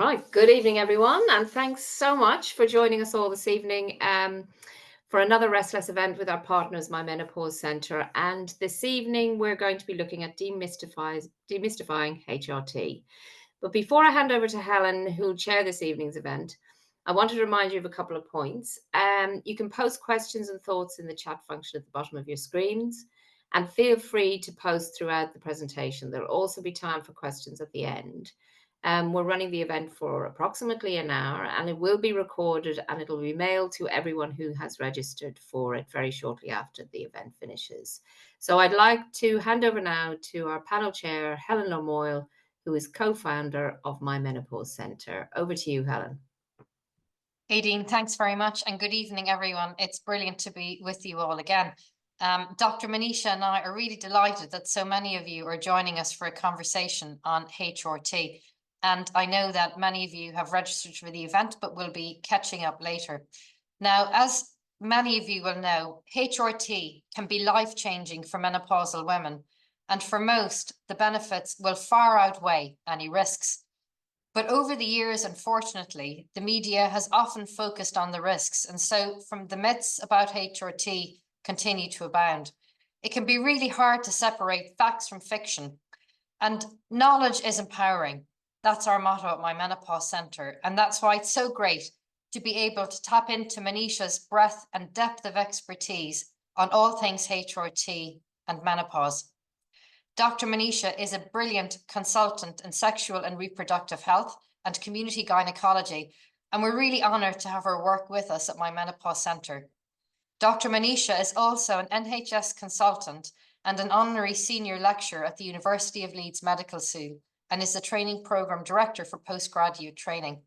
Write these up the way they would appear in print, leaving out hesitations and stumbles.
Right. Good evening, everyone, and thanks so much for joining us all this evening for another Restless event with our partners, My Menopause Centre. And this evening, we're going to be looking at demystifying HRT. But before I hand over to Helen, who'll chair this evening's event, I wanted to remind you of a couple of points. You can post questions and thoughts in the chat function at the bottom of your screens, and feel free to post throughout the presentation. There'll also be time for questions at the end. We're running the event for approximately an hour, and it will be recorded and it'll be mailed to everyone who has registered for it very shortly after the event finishes. So I'd like to hand over now to our panel chair, Helen Normoyle, who is co-founder of My Menopause Centre. Over to you, Helen. Aideen, thanks very much, and good evening, everyone. It's brilliant to be with you all again. Dr. Manisha and I are really delighted that so many of you are joining us for a conversation on HRT. And I know that many of you have registered for the event, but will be catching up later. Now, as many of you will know, HRT can be life-changing for menopausal women. And for most, the benefits will far outweigh any risks. But over the years, unfortunately, the media has often focused on the risks. And so from the myths about HRT continue to abound. It can be really hard to separate facts from fiction. And knowledge is empowering. That's our motto at My Menopause Centre. And that's why it's so great to be able to tap into Manisha's breadth and depth of expertise on all things HRT and menopause. Dr. Manisha is a brilliant consultant in sexual and reproductive health and community gynecology, and we're really honoured to have her work with us at My Menopause Centre. Dr. Manisha is also an NHS consultant and an honorary senior lecturer at the University of Leeds Medical School, and is the training programme director for postgraduate training.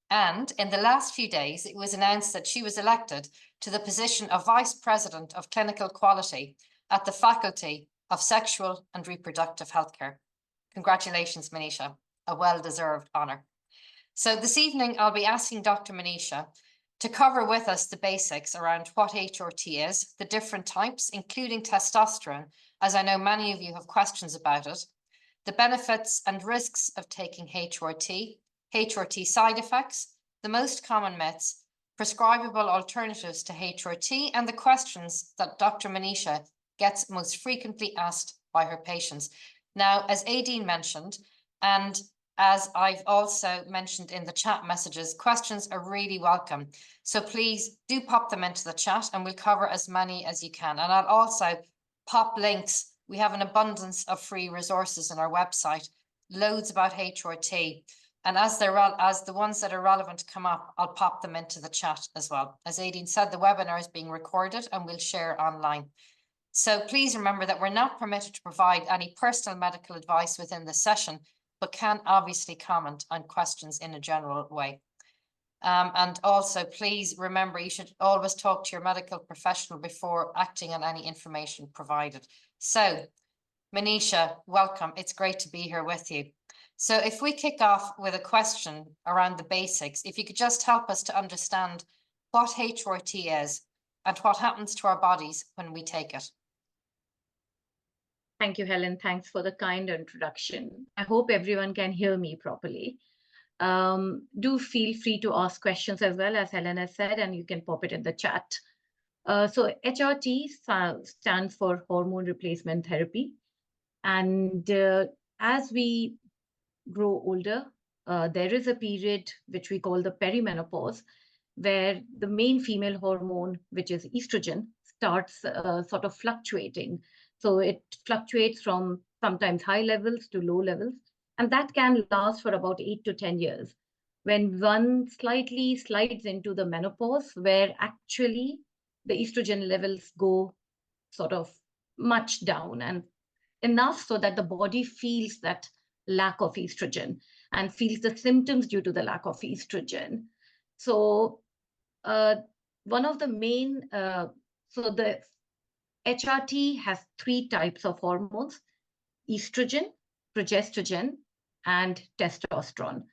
And in the last few days, it was announced that she was elected to the position of Vice President of Clinical Quality at the Faculty of Sexual and Reproductive Healthcare. Congratulations, Manisha, a well-deserved honour. So this evening, I'll be asking Dr. Manisha to cover with us the basics around what HRT is, the different types, including testosterone, as I know many of you have questions about it, the benefits and risks of taking HRT, HRT side effects, the most common myths, prescribable alternatives to HRT, and the questions that Dr. Manisha gets most frequently asked by her patients. Now, as Aideen mentioned, and as I've also mentioned in the chat messages, questions are really welcome. So please do pop them into the chat and we'll cover as many as you can. And I'll also pop links. We have an abundance of free resources on our website, loads about HRT. And as the ones that are relevant come up, I'll pop them into the chat as well. As Aideen said, the webinar is being recorded and we'll share online. So please remember that we're not permitted to provide any personal medical advice within the session, but can obviously comment on questions in a general way. And also, please remember, you should always talk to your medical professional before acting on any information provided. So, Manisha, welcome. It's great to be here with you. So if we kick off with a question around the basics, if you could just help us to understand what HRT is and what happens to our bodies when we take it. Thank you, Helen. Thanks for the kind introduction. I hope everyone can hear me properly. Do feel free to ask questions as well, as Helen has said, and you can pop it in the chat. So HRT stands for Hormone Replacement Therapy. And as we grow older, there is a period which we call the perimenopause, where the main female hormone, which is estrogen, starts sort of fluctuating. So it fluctuates from sometimes high levels to low levels, and that can last for about 8 to 10 years. When one slightly slides into the menopause, where actually the estrogen levels go sort of much down, and enough so that the body feels that lack of estrogen and feels the symptoms due to the lack of estrogen. So one of the main, so the HRT has 3 types of hormones: estrogen, progesterone, and testosterone.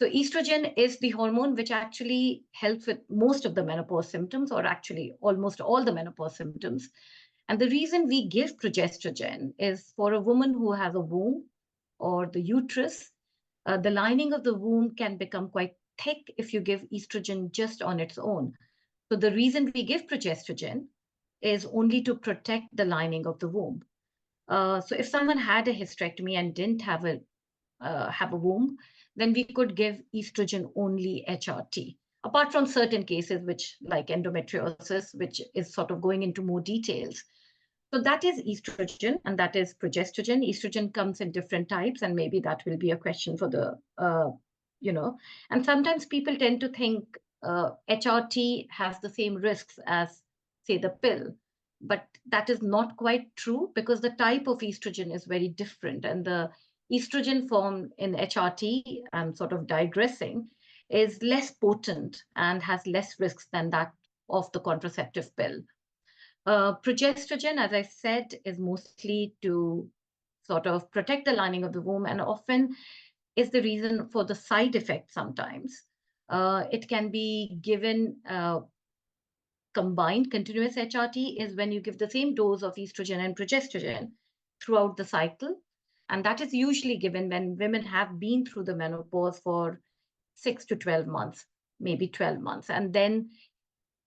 So estrogen is the hormone which actually helps with most of the menopause symptoms, or actually almost all the menopause symptoms. And the reason we give progesterone is for a woman who has a womb or the uterus, The lining of the womb can become quite thick if you give estrogen just on its own. So the reason we give progesterone is only to protect the lining of the womb. So if someone had a hysterectomy and didn't have a womb, then we could give estrogen only HRT. Apart from certain cases, which like endometriosis, which is sort of going into more details. So that is estrogen and that is progesterone. Estrogen comes in different types, and maybe that will be a question for the, and sometimes people tend to think HRT has the same risks as, say, the pill. But that is not quite true because the type of estrogen is very different. And the estrogen form in HRT, I'm sort of digressing, is less potent and has less risks than that of the contraceptive pill. Progesterone, as I said, is mostly to sort of protect the lining of the womb and often is the reason for the side effects sometimes. It can be given combined. Continuous HRT is when you give the same dose of estrogen and progesterone throughout the cycle. And that is usually given when women have been through the menopause for 6 to 12 months, maybe 12 months. And then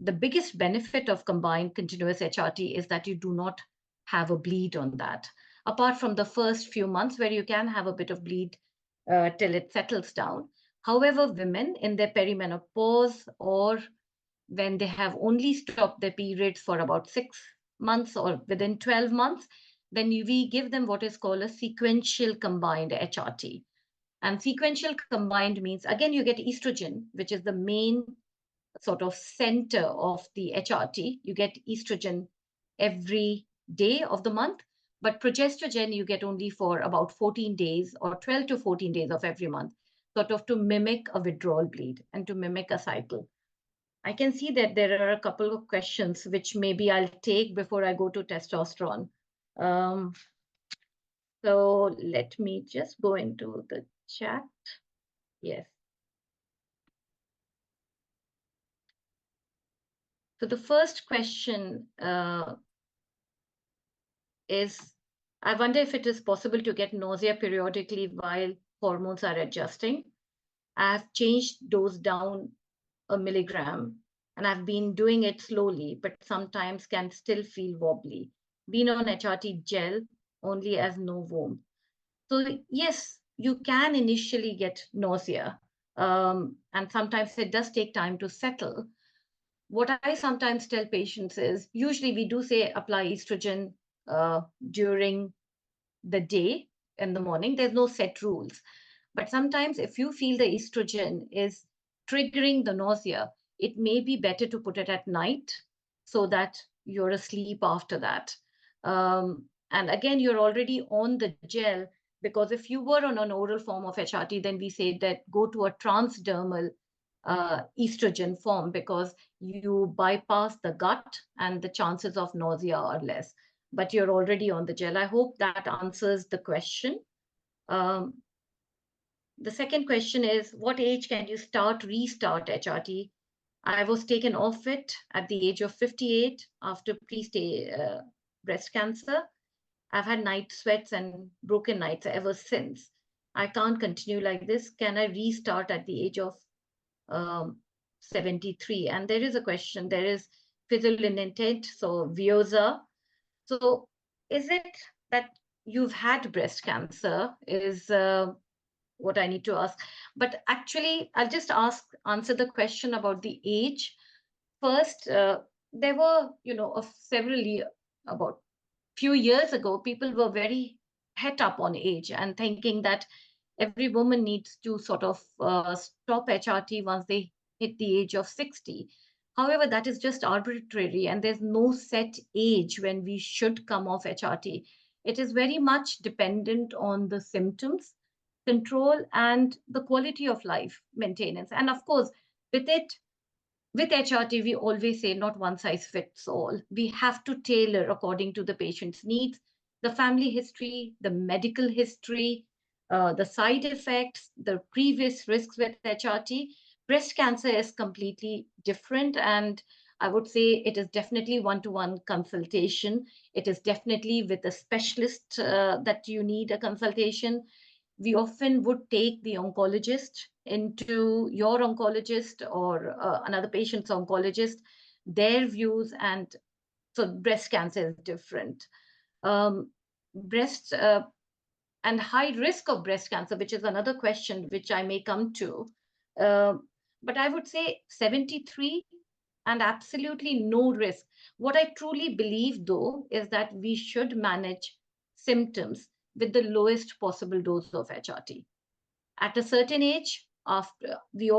the biggest benefit of combined continuous HRT is that you do not have a bleed on that. Apart from the first few months where you can have a bit of bleed till it settles down. However, women in their perimenopause or when they have only stopped their periods for about 6 months or within 12 months, then we give them what is called a sequential combined HRT. And sequential combined means, again, you get estrogen, which is the main sort of center of the HRT. You get estrogen every day of the month, but progesterone you get only for about 14 days or 12 to 14 days of every month, sort of to mimic a withdrawal bleed and to mimic a cycle. I can see that there are a couple of questions which maybe I'll take before I go to testosterone. So let me just go into the chat. Yes. So the first question is, I wonder if it is possible to get nausea periodically while hormones are adjusting. I've changed dose down a milligram and I've been doing it slowly, but sometimes can still feel wobbly. Been on HRT gel only as no womb. So yes, you can initially get nausea, and sometimes it does take time to settle. What I sometimes tell patients is, usually we do say apply estrogen during the day in the morning. There's no set rules. But sometimes if you feel the estrogen is triggering the nausea, it may be better to put it at night so that you're asleep after that. And again, you're already on the gel, because if you were on an oral form of HRT, then we say that go to a transdermal estrogen form because you bypass the gut and the chances of nausea are less. But you're already on the gel. I hope that answers the question. The second question is, what age can you restart HRT? I was taken off it at the age of 58 after breast cancer. I've had night sweats and broken nights ever since. I can't continue like this. Can I restart at the age of 73? And there is a question. There is physical intent, so VIOSA. So is it that you've had breast cancer is what I need to ask. But actually, I'll just answer the question about the age. First, there were, about few years ago, people were very het up on age and thinking that every woman needs to sort of stop HRT once they hit the age of 60. However, that is just arbitrary and there's no set age when we should come off HRT. It is very much dependent on the symptoms control and the quality of life maintenance. And of course, with HRT, we always say not one size fits all. We have to tailor according to the patient's needs, the family history, the medical history, the side effects, the previous risks with HRT. Breast cancer is completely different. And I would say it is definitely one-to-one consultation. It is definitely with a specialist that you need a consultation. we often would take the oncologist into your oncologist or another patient's oncologist, their views, and so breast cancer is different. Breast and high risk of breast cancer, which is another question which I may come to. But I would say 73 and absolutely no risk. What I truly believe, though, is that we should manage symptoms with the lowest possible dose of HRT. At a certain age, after we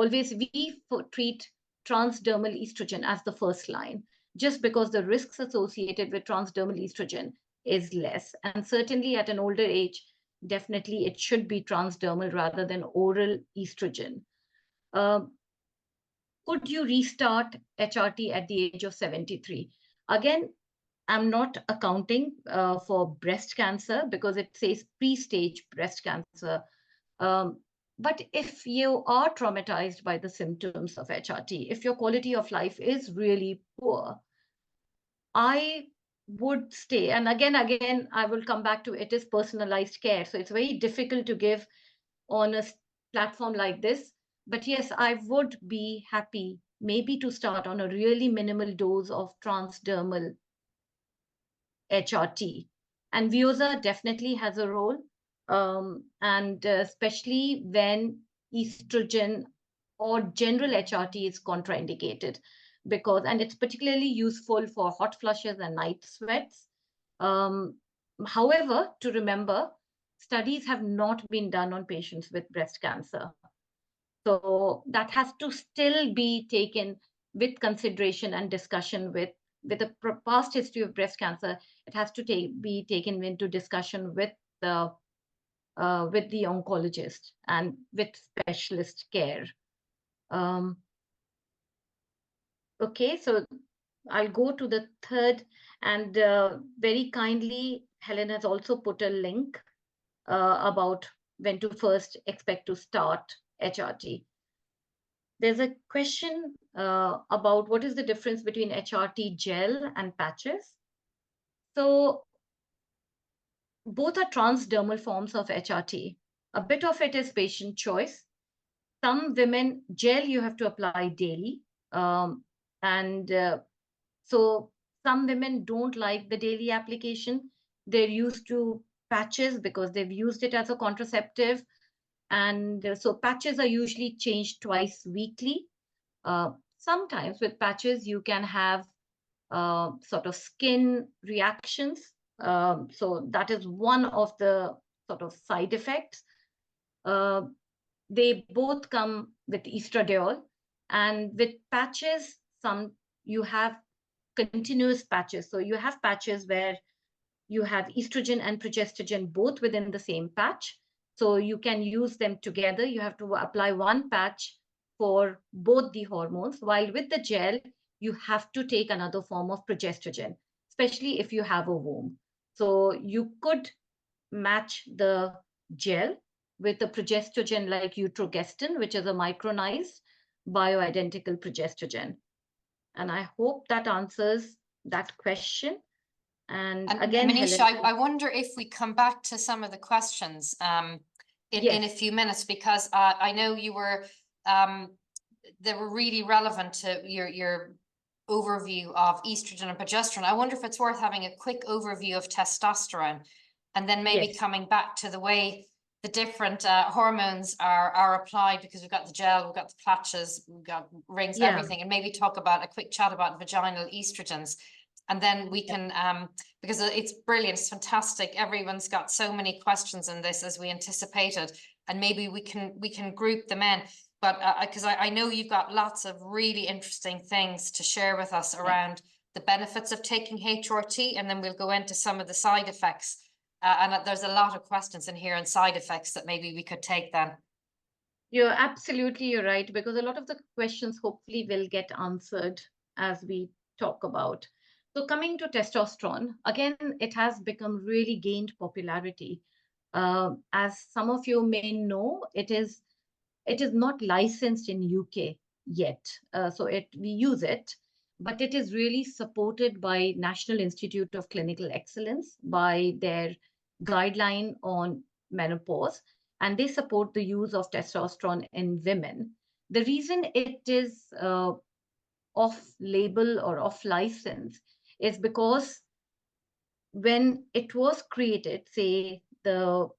treat transdermal estrogen as the first line, just because the risks associated with transdermal estrogen is less. And certainly at an older age, definitely it should be transdermal rather than oral estrogen. Could you restart HRT at the age of 73? Again, I'm not accounting for breast cancer because it says pre-stage breast cancer. But if you are traumatized by the symptoms of HRT, if your quality of life is really poor, I would stay. And again, I will come back to it is personalized care. So it's very difficult to give on a platform like this. But yes, I would be happy maybe to start on a really minimal dose of transdermal HRT. And Vioza definitely has a role, and especially when estrogen or general HRT is contraindicated, and it's particularly useful for hot flushes and night sweats. However, to remember, studies have not been done on patients with breast cancer. So that has to still be taken with consideration and discussion with a past history of breast cancer. It has to be taken into discussion with the oncologist and with specialist care. Okay, so I'll go to the third, and very kindly, Helen has also put a link about when to first expect to start HRT. There's a question about what is the difference between HRT gel and patches. So both are transdermal forms of HRT. A bit of it is patient choice. Some women, gel you have to apply daily. So some women don't like the daily application. They're used to patches because they've used it as a contraceptive. And so patches are usually changed twice weekly. Sometimes with patches, you can have sort of skin reactions. So that is one of the sort of side effects. They both come with estradiol, and with patches, you have continuous patches. So you have patches where you have estrogen and progesterone both within the same patch. So you can use them together. You have to apply one patch for both the hormones, while with the gel, you have to take another form of progesterone, especially if you have a womb. So you could match the gel with a progesterone like utrogestin, which is a micronized bioidentical progesterone. And I hope that answers that question. And again, Manisha, Helen, I wonder if we come back to some of the questions in yes, a few minutes, because I know you were they were really relevant to your overview of estrogen and progesterone. I wonder if it's worth having a quick overview of testosterone, and then maybe yes, coming back to the way the different hormones are applied, because we've got the gel, we've got the patches, we've got rings, yeah, everything, and maybe talk about a quick chat about vaginal estrogens. And then we can, because it's brilliant, it's fantastic. Everyone's got so many questions in this as we anticipated, and maybe we can group them in. But because I know you've got lots of really interesting things to share with us around the benefits of taking HRT, and then we'll go into some of the side effects. And there's a lot of questions in here on side effects that maybe we could take then. you're right, because a lot of the questions hopefully will get answered as we talk about. So coming to testosterone, again, it has become really gained popularity. As some of you may know, it is not licensed in UK yet. So we use it, but it is really supported by National Institute of Clinical Excellence by their guideline on menopause. and they support the use of testosterone in women. The reason it is off-label or off-license is because when it was created, say the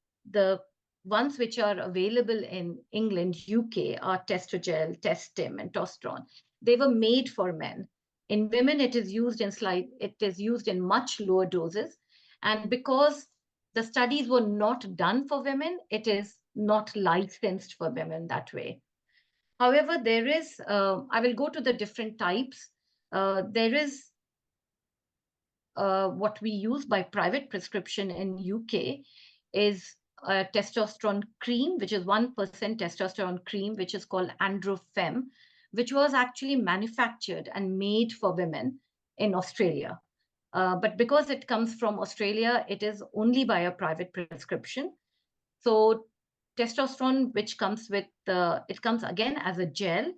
ones which are available in England, UK are Testogel, Testim, and Tosteron. They were made for men. In women, it is used in much lower doses, and because the studies were not done for women, it is not licensed for women that way. However, there is, I will go to the different types. There is what we use by private prescription in UK is a testosterone cream, which is 1% testosterone cream, which is called Androfem, which was actually manufactured and made for women in Australia. But because it comes from Australia, it is only by a private prescription. So testosterone, which comes with, it comes again as a gel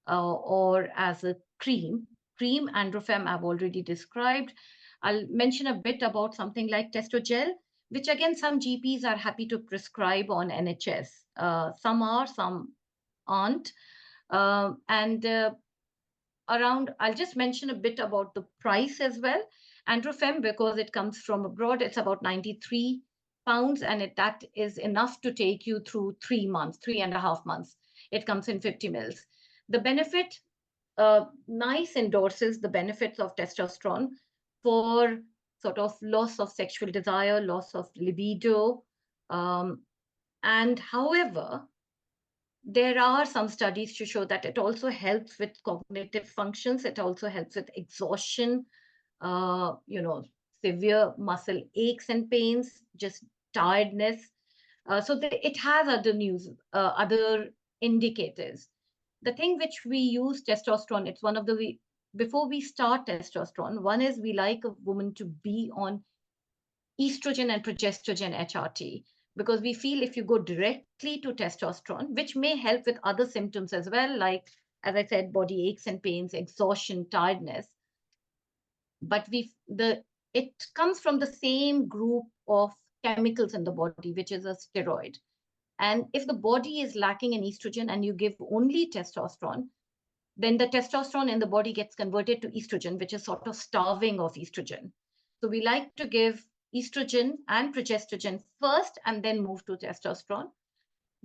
or as a cream. Cream, Androfem, I've already described. I'll mention a bit about something like Testogel, which again, some GPs are happy to prescribe on NHS. Some are, some aren't. I'll just mention a bit about the price as well. Androfem, because it comes from abroad, it's about £93, and that is enough to take you through 3 months, 3.5 months. It comes in 50 mils. The benefit, NICE endorses the benefits of testosterone for sort of loss of sexual desire, loss of libido. And however, there are some studies to show that it also helps with cognitive functions. It also helps with exhaustion, severe muscle aches and pains, just tiredness. It has other indicators. The thing which we use testosterone, it's one of the, before we start testosterone, one is we like a woman to be on estrogen and progesterone HRT, because we feel if you go directly to testosterone, which may help with other symptoms as well, like, as I said, body aches and pains, exhaustion, tiredness, but it comes from the same group of chemicals in the body, which is a steroid. And if the body is lacking in estrogen and you give only testosterone, then the testosterone in the body gets converted to estrogen, which is sort of starving of estrogen. So we like to give estrogen and progesterone first and then move to testosterone.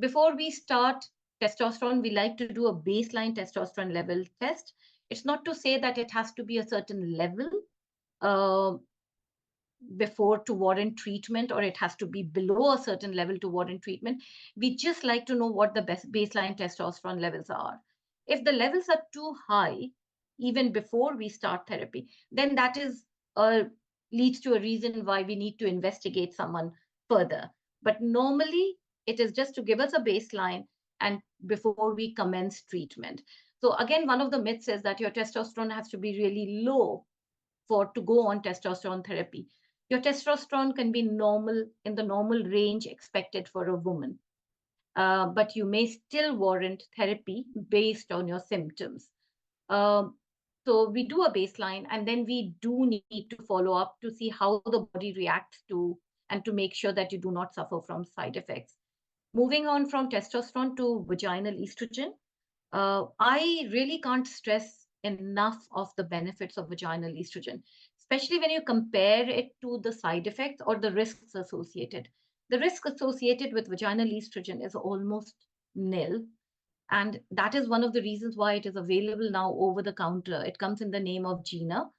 Before we start testosterone, we like to do a baseline testosterone level test. It's not to say that it has to be a certain level before to warrant treatment, or it has to be below a certain level to warrant treatment. We just like to know what the best baseline testosterone levels are. If the levels are too high, even before we start therapy, then that is leads to a reason why we need to investigate someone further. But normally, it is just to give us a baseline and before we commence treatment. So again, one of the myths is that your testosterone has to be really low to go on testosterone therapy. Your testosterone can be normal, in the normal range expected for a woman. But you may still warrant therapy based on your symptoms. So we do a baseline, and then we do need to follow up to see how the body reacts to, and to make sure that you do not suffer from side effects. Moving on from testosterone to vaginal estrogen, I really can't stress enough of the benefits of vaginal estrogen, especially when you compare it to the side effects or the risks associated. The risk associated with vaginal estrogen is almost nil. And that is one of the reasons why it is available now over the counter. It comes in the name of Gina.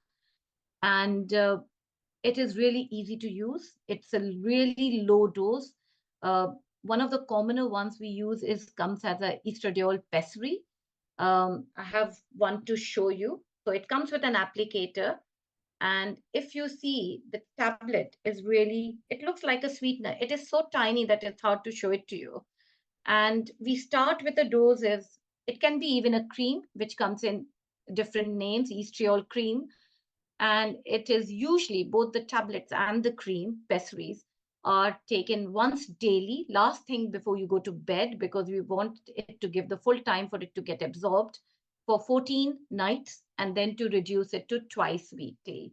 And it is really easy to use. It's a really low dose. One of the commoner ones we use comes as a estradiol pessary. I have one to show you. So it comes with an applicator. And if you see, the tablet is really, it looks like a sweetener. It is so tiny that it's hard to show it to you. And we start with the doses. It can be even a cream, which comes in different names, estriol cream. And it is usually both the tablets and the cream, pessaries, are taken once daily, last thing before you go to bed, because we want it to give the full time for it to get absorbed, for 14 nights, and then to reduce it to twice weekly.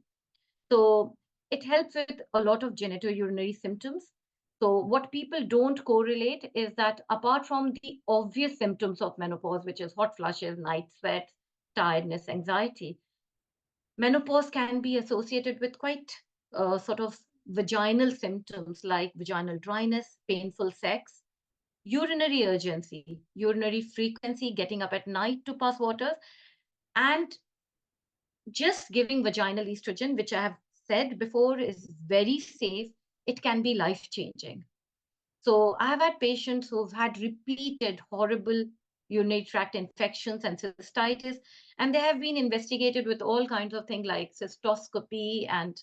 So it helps with a lot of genitourinary symptoms. So what people don't correlate is that apart from the obvious symptoms of menopause, which is hot flushes, night sweats, tiredness, anxiety, menopause can be associated with quite sort of vaginal symptoms like vaginal dryness, painful sex, urinary urgency, urinary frequency, getting up at night to pass water, and just giving vaginal estrogen, which I have said before is very safe. It can be life changing. So I have had patients who've had repeated horrible urinary tract infections and cystitis, and they have been investigated with all kinds of things like cystoscopy, and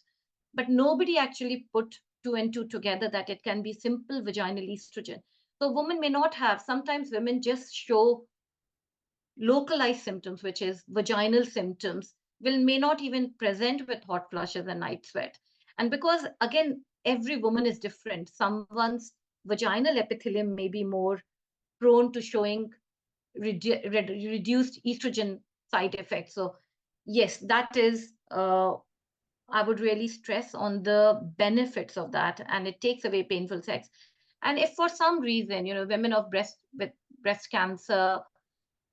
but nobody actually put two and two together that it can be simple vaginal estrogen. So women may not have, sometimes women just show localized symptoms, which is vaginal symptoms, will may not even present with hot flushes and night sweat. And because again, every woman is different. Someone's vaginal epithelium may be more prone to showing reduced estrogen side effects. So yes, that is, I would really stress on the benefits of that, and it takes away painful sex. And if for some reason, women of breast cancer,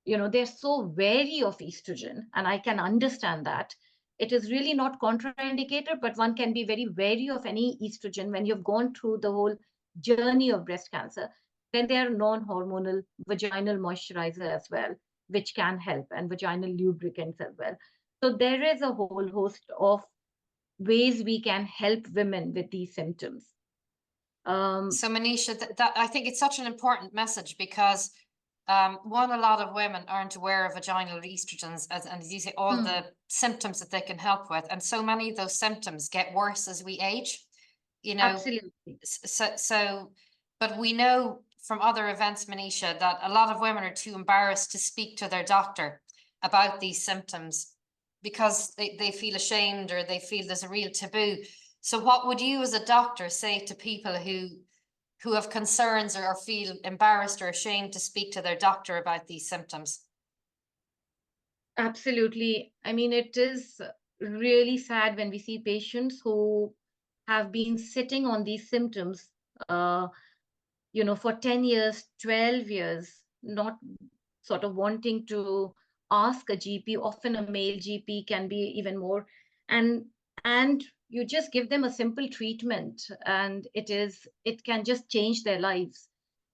they're so wary of estrogen, and I can understand that. It is really not contraindicated, but one can be very wary of any estrogen when you've gone through the whole journey of breast cancer. Then there are non-hormonal vaginal moisturizer as well, which can help, and vaginal lubricants as well. So there is a whole host of ways we can help women with these symptoms. So Manisha, that I think it's such an important message because one, a lot of women aren't aware of vaginal estrogens, and as you say, all the symptoms that they can help with, and so many of those symptoms get worse as we age. Absolutely. So, but we know from other events, Manisha, that a lot of women are too embarrassed to speak to their doctor about these symptoms because they feel ashamed or they feel there's a real taboo. So what would you as a doctor say to people who have concerns or feel embarrassed or ashamed to speak to their doctor about these symptoms? Absolutely. I mean, it is really sad when we see patients who have been sitting on these symptoms, for 10 years, 12 years, not sort of wanting to ask a GP. Often a male GP can be even more, and and you just give them a simple treatment, and it can just change their lives.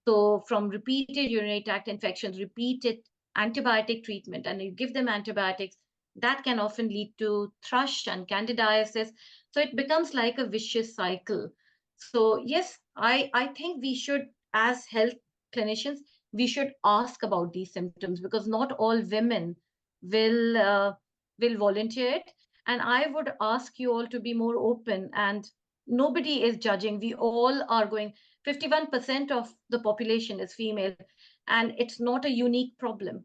So from repeated urinary tract infections, repeated antibiotic treatment, and you give them antibiotics, that can often lead to thrush and candidiasis. So it becomes like a vicious cycle. So yes, I think we should, as health clinicians, we should ask about these symptoms, because not all women will will volunteer it. And I would ask you all to be more open, and nobody is judging. We all are going, 51% of the population is female, and it's not a unique problem.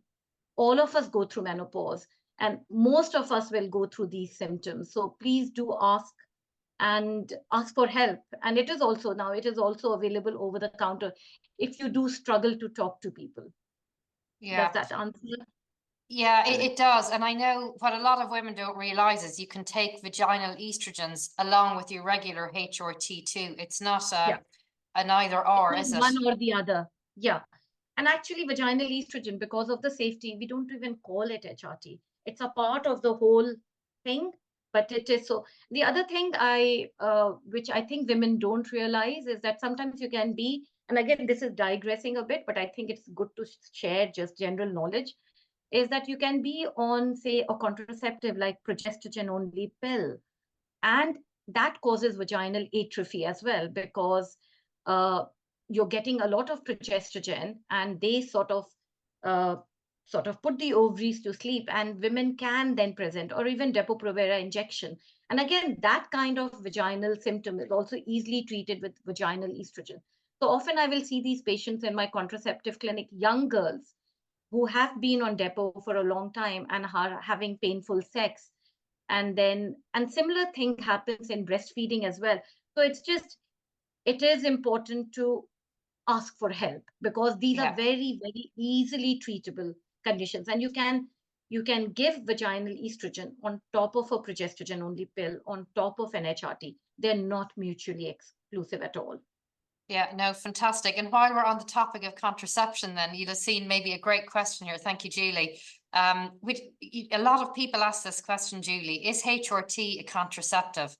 All of us go through menopause, and most of us will go through these symptoms. So please do ask, and ask for help. And it is also available over the counter if you do struggle to talk to people. Yeah. Does that answer? Yeah, it does. And I know what a lot of women don't realize is you can take vaginal estrogens along with your regular HRT too. It's not an either or, is it? One or the other. Yeah. And actually, vaginal estrogen, because of the safety, we don't even call it HRT. It's a part of the whole thing, but it is so. The other thing which I think women don't realize, is that sometimes you can be, and again, this is digressing a bit, but I think it's good to share just general knowledge, is that you can be on, say, a contraceptive like progesterone only pill, and that causes vaginal atrophy as well, because uh, you're getting a lot of progesterone, and they uh, sort of put the ovaries to sleep, and women can then present, or even Depo-Provera injection. And again, that kind of vaginal symptom is also easily treated with vaginal estrogen. So often I will see these patients in my contraceptive clinic, young girls who have been on Depo for a long time and are having painful sex. And similar thing happens in breastfeeding as well. So it is important to ask for help, because these are very, very easily treatable conditions. And you can give vaginal estrogen on top of a progesterone only pill, on top of an HRT. They're not mutually exclusive at all. Yeah, no, fantastic. And while we're on the topic of contraception, then you'd have seen maybe a great question here. Thank you, Julie. A lot of people ask this question, Julie, is HRT a contraceptive?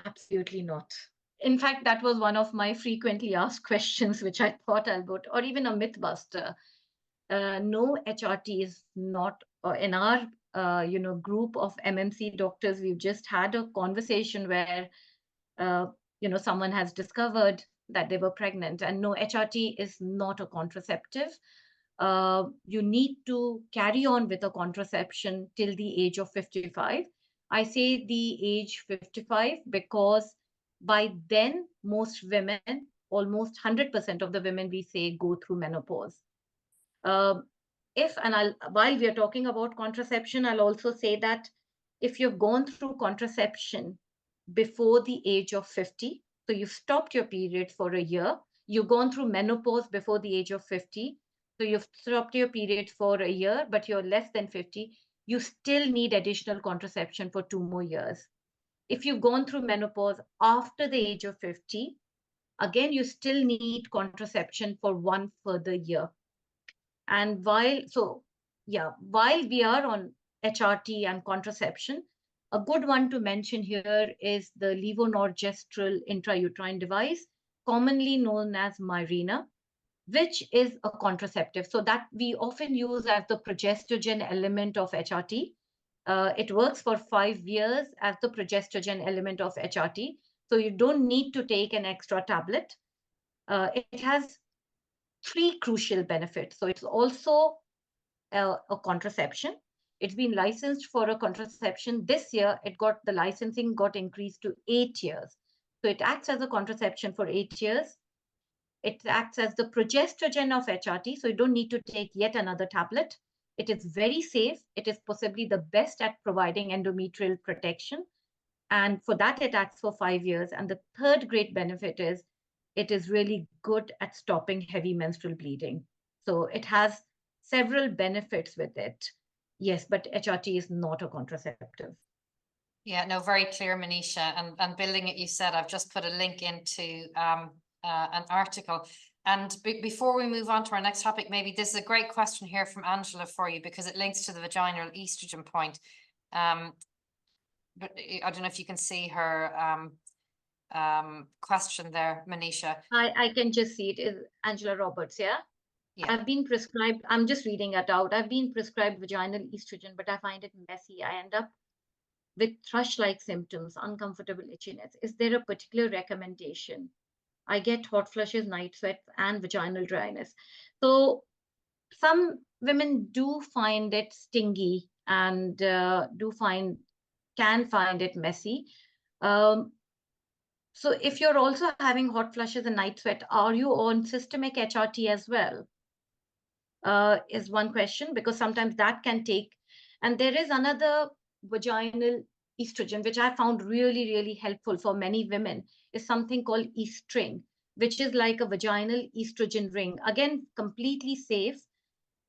Absolutely not. In fact, that was one of my frequently asked questions, which I thought I'll put, or even a mythbuster. No, HRT is not in our group of MMC doctors. We've just had a conversation where someone has discovered that they were pregnant, and no, HRT is not a contraceptive. You need to carry on with a contraception till the age of 55. I say the age 55 because by then most women, almost 100% of the women we say, go through menopause. While we are talking about contraception, I'll also say that if you've gone through contraception before the age of 50, so you've stopped your period for a year, you've gone through menopause before the age of 50, so you've stopped your period for a year, but you're less than 50, you still need additional contraception for 2 more years. If you've gone through menopause after the age of 50, again, you still need contraception for 1 further year. And while we are on HRT and contraception, a good one to mention here is the levonorgestrel intrauterine device, commonly known as Mirena, which is a contraceptive. So that we often use as the progestogen element of HRT. It works for 5 years as the progestogen element of HRT. So you don't need to take an extra tablet. It has 3 crucial benefits. So it's also a contraception. It's been licensed for a contraception. This year, the licensing got increased to 8 years. So it acts as a contraception for 8 years. It acts as the progestogen of HRT. So you don't need to take yet another tablet. It is very safe. It is possibly the best at providing endometrial protection. And for that, it acts for 5 years. And the third great benefit is it is really good at stopping heavy menstrual bleeding. So it has several benefits with it. Yes, but HRT is not a contraceptive. Yeah, no, very clear, Manisha. And building it, you said, I've just put a link into an article. And before we move on to our next topic, maybe this is a great question here from Angela for you, because it links to the vaginal estrogen point. But I don't know if you can see her question there, Manisha. I can just see it. Is Angela Roberts, yeah? Yeah. I've been prescribed, I'm just reading it out. I've been prescribed vaginal estrogen, but I find it messy. I end up with thrush-like symptoms, uncomfortable itchiness. Is there a particular recommendation? I get hot flushes, night sweats, and vaginal dryness. So some women do find it stingy and can find it messy. So if you're also having hot flushes and night sweat, are you on systemic HRT as well? Is one question, because sometimes that can take, and there is another vaginal estrogen, which I found really, really helpful for many women, is something called estring, which is like a vaginal estrogen ring. Again, completely safe.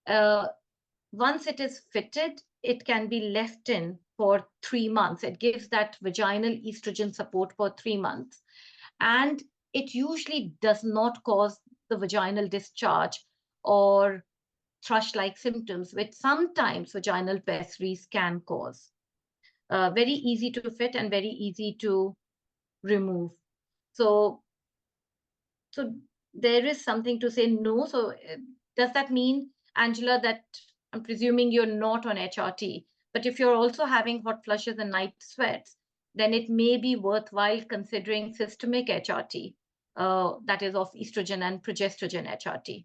Once it is fitted, it can be left in for 3 months. It gives that vaginal estrogen support for 3 months. And it usually does not cause the vaginal discharge or thrush-like symptoms, which sometimes vaginal pessaries can cause. Very easy to fit and very easy to remove. So there is something to say no. So does that mean, Angela, that I'm presuming you're not on HRT, but if you're also having hot flushes and night sweats, then it may be worthwhile considering systemic HRT, that is of estrogen and progestogen HRT.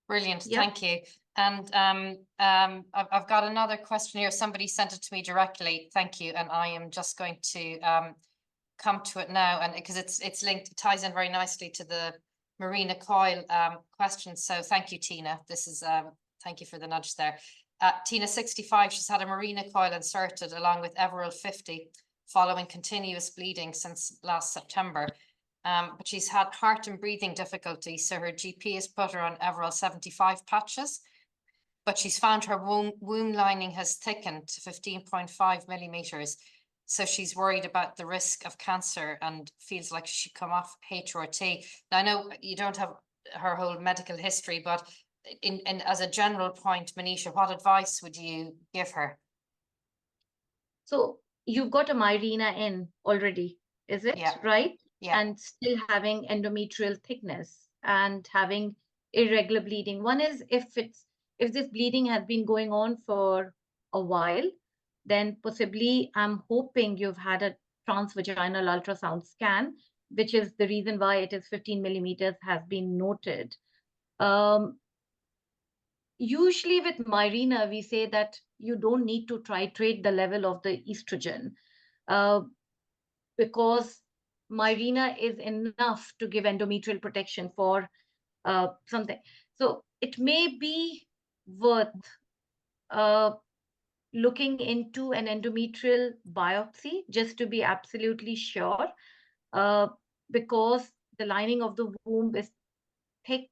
Brilliant, yep. Thank you. And I've got another question here. Somebody sent it to me directly. Thank you. And I am just going to come to it now, and because it's linked, it ties in very nicely to the Mirena coil question. So thank you, Tina. This is thank you for the nudge there. Tina, 65, she's had a Mirena coil inserted along with Everil 50 following continuous bleeding since last September. But she's had heart and breathing difficulties, so her GP has put her on Everil 75 patches. But she's found her womb lining has thickened to 15.5 millimeters. So she's worried about the risk of cancer and feels like she should come off HRT. Now, I know you don't have her whole medical history, but in as a general point, Manisha, what advice would you give her? So you've got a Mirena in already, is it Yeah. right? Yeah. And still having endometrial thickness and having irregular bleeding. One is if this bleeding has been going on for a while, then possibly I'm hoping you've had a transvaginal ultrasound scan, which is the reason why it is 15 millimeters has been noted. Usually with Mirena, we say that you don't need to titrate the level of the estrogen because Mirena is enough to give endometrial protection for something. So it may be worth looking into an endometrial biopsy just to be absolutely sure, because the lining of the womb is thick,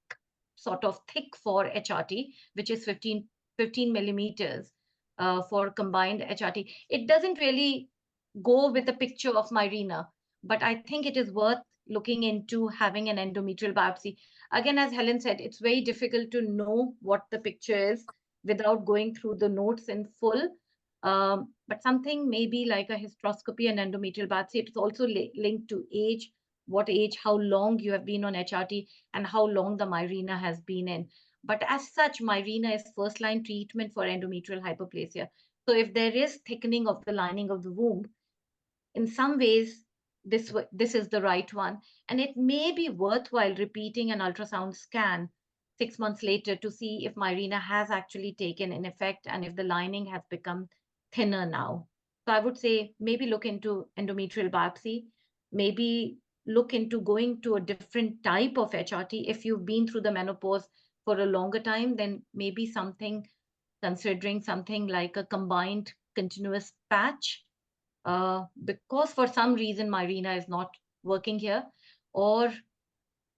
sort of thick for HRT, which is 15 millimeters for combined HRT. It doesn't really go with the picture of Mirena, but I think it is worth looking into having an endometrial biopsy. Again, as Helen said, it's very difficult to know what the picture is without going through the notes in full. But something maybe like a hysteroscopy and endometrial biopsy, it's also linked to age, what age, how long you have been on HRT, and how long the Mirena has been in. But as such, Mirena is first-line treatment for endometrial hyperplasia. So if there is thickening of the lining of the womb, in some ways, this is the right one. And it may be worthwhile repeating an ultrasound scan 6 months later to see if Mirena has actually taken an effect and if the lining has become thinner now. So I would say maybe look into endometrial biopsy, maybe look into going to a different type of HRT. If you've been through the menopause for a longer time, then maybe considering something like a combined continuous patch, because for some reason Mirena is not working here, or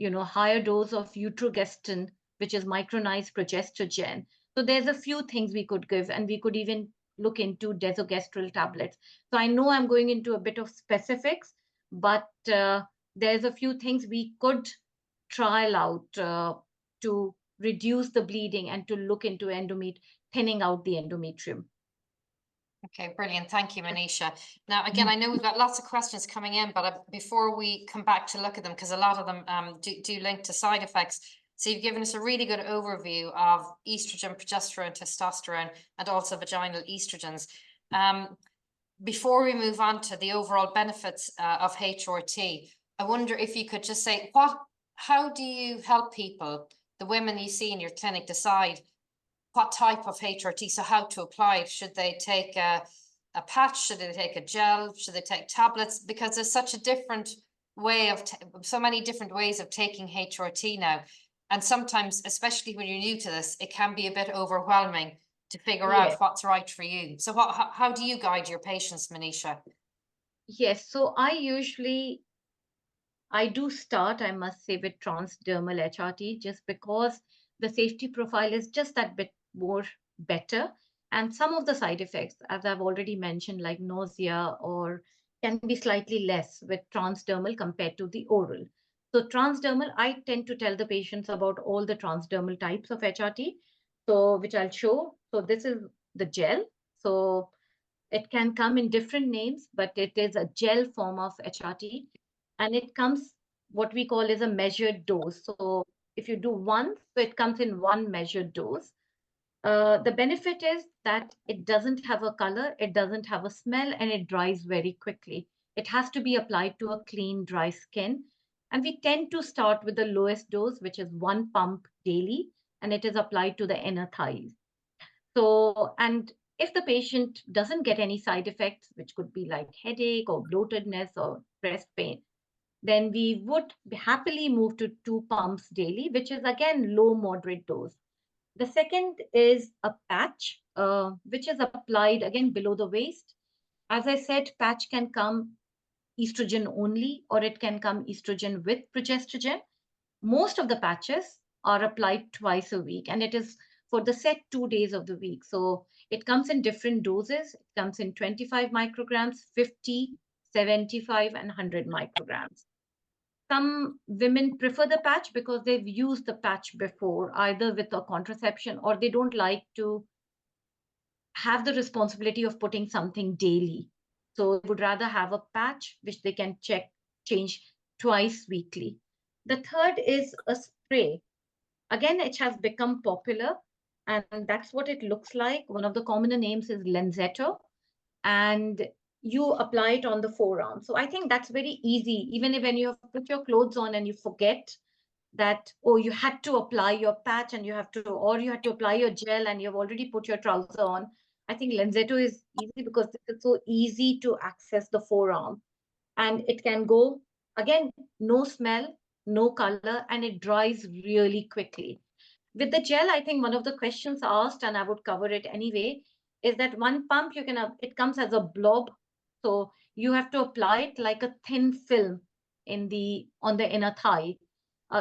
higher dose of utrogestin, which is micronized progesterone. So there's a few things we could give, and we could even look into desogestrel tablets. So I know I'm going into a bit of specifics, but there's a few things we could trial out to reduce the bleeding and to look into thinning out the endometrium. Okay, brilliant. Thank you, Manisha. Now, again, I know we've got lots of questions coming in, but before we come back to look at them, because a lot of them do link to side effects. So you've given us a really good overview of estrogen, progesterone, testosterone, and also vaginal estrogens. Before we move on to the overall benefits of HRT, I wonder if you could just say, how do you help people, the women you see in your clinic, decide what type of HRT, so how to apply it? Should they take a patch? Should they take a gel? Should they take tablets? Because there's such a different way of, so many different ways of taking HRT now. And sometimes, especially when you're new to this, it can be a bit overwhelming to figure out what's right for you. So how do you guide your patients, Manisha? Yes, so I do start, I must say, with transdermal HRT just because the safety profile is just that bit more better. And some of the side effects, as I've already mentioned, like nausea, or can be slightly less with transdermal compared to the oral. So transdermal, I tend to tell the patients about all the transdermal types of HRT, so which I'll show. So this is the gel. So it can come in different names, but it is a gel form of HRT. And it comes, what we call is a measured dose. So if you do once, so it comes in one measured dose. The benefit is that it doesn't have a color, it doesn't have a smell, and it dries very quickly. It has to be applied to a clean, dry skin. And we tend to start with the lowest dose, which is 1 pump daily, and it is applied to the inner thighs. So, and if the patient doesn't get any side effects, which could be like headache or bloatedness or breast pain, then we would happily move to 2 pumps daily, which is again low moderate dose. The second is a patch, which is applied again below the waist. As I said, patch can come estrogen only, or it can come estrogen with progesterone. Most of the patches are applied twice a week, and it is for the set 2 days of the week. So it comes in different doses. It comes in 25 micrograms, 50, 75, and 100 micrograms. Some women prefer the patch because they've used the patch before, either with a contraception, or they don't like to have the responsibility of putting something daily. So they would rather have a patch which they can change twice weekly. The third is a spray. Again, it has become popular, and that's what it looks like. One of the commoner names is Lenzetto, and you apply it on the forearm. So I think that's very easy. Even if when you have put your clothes on and you forget that, oh, you had to apply your patch and you have to, or you had to apply your gel and you've already put your trouser on. I think Lenzetto is easy because it's so easy to access the forearm, and it can go, again, no smell, no color, and it dries really quickly. With the gel, I think one of the questions asked, and I would cover it anyway, is that one pump you can, it comes as a blob. So you have to apply it like a thin film on the inner thigh.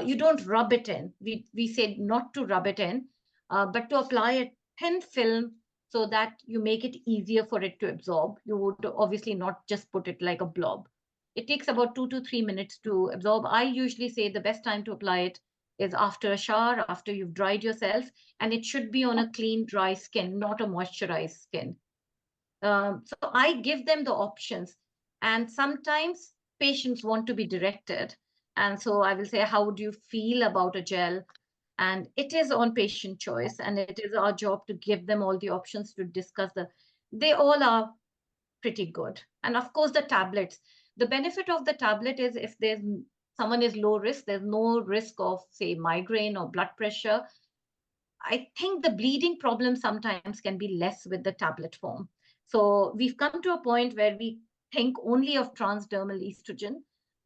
You don't rub it in. We said not to rub it in, but to apply a thin film so that you make it easier for it to absorb. You would obviously not just put it like a blob. It takes about 2 to 3 minutes to absorb. I usually say the best time to apply it is after a shower, after you've dried yourself, and it should be on a clean, dry skin, not a moisturized skin. So I give them the options, and sometimes patients want to be directed. And so I will say, how would you feel about a gel? And it is on patient choice, and it is our job to give them all the options to discuss they all are pretty good. And of course, the tablets. The benefit of the tablet is if someone is low risk, there's no risk of, say, migraine or blood pressure. I think the bleeding problem sometimes can be less with the tablet form. So we've come to a point where we think only of transdermal estrogen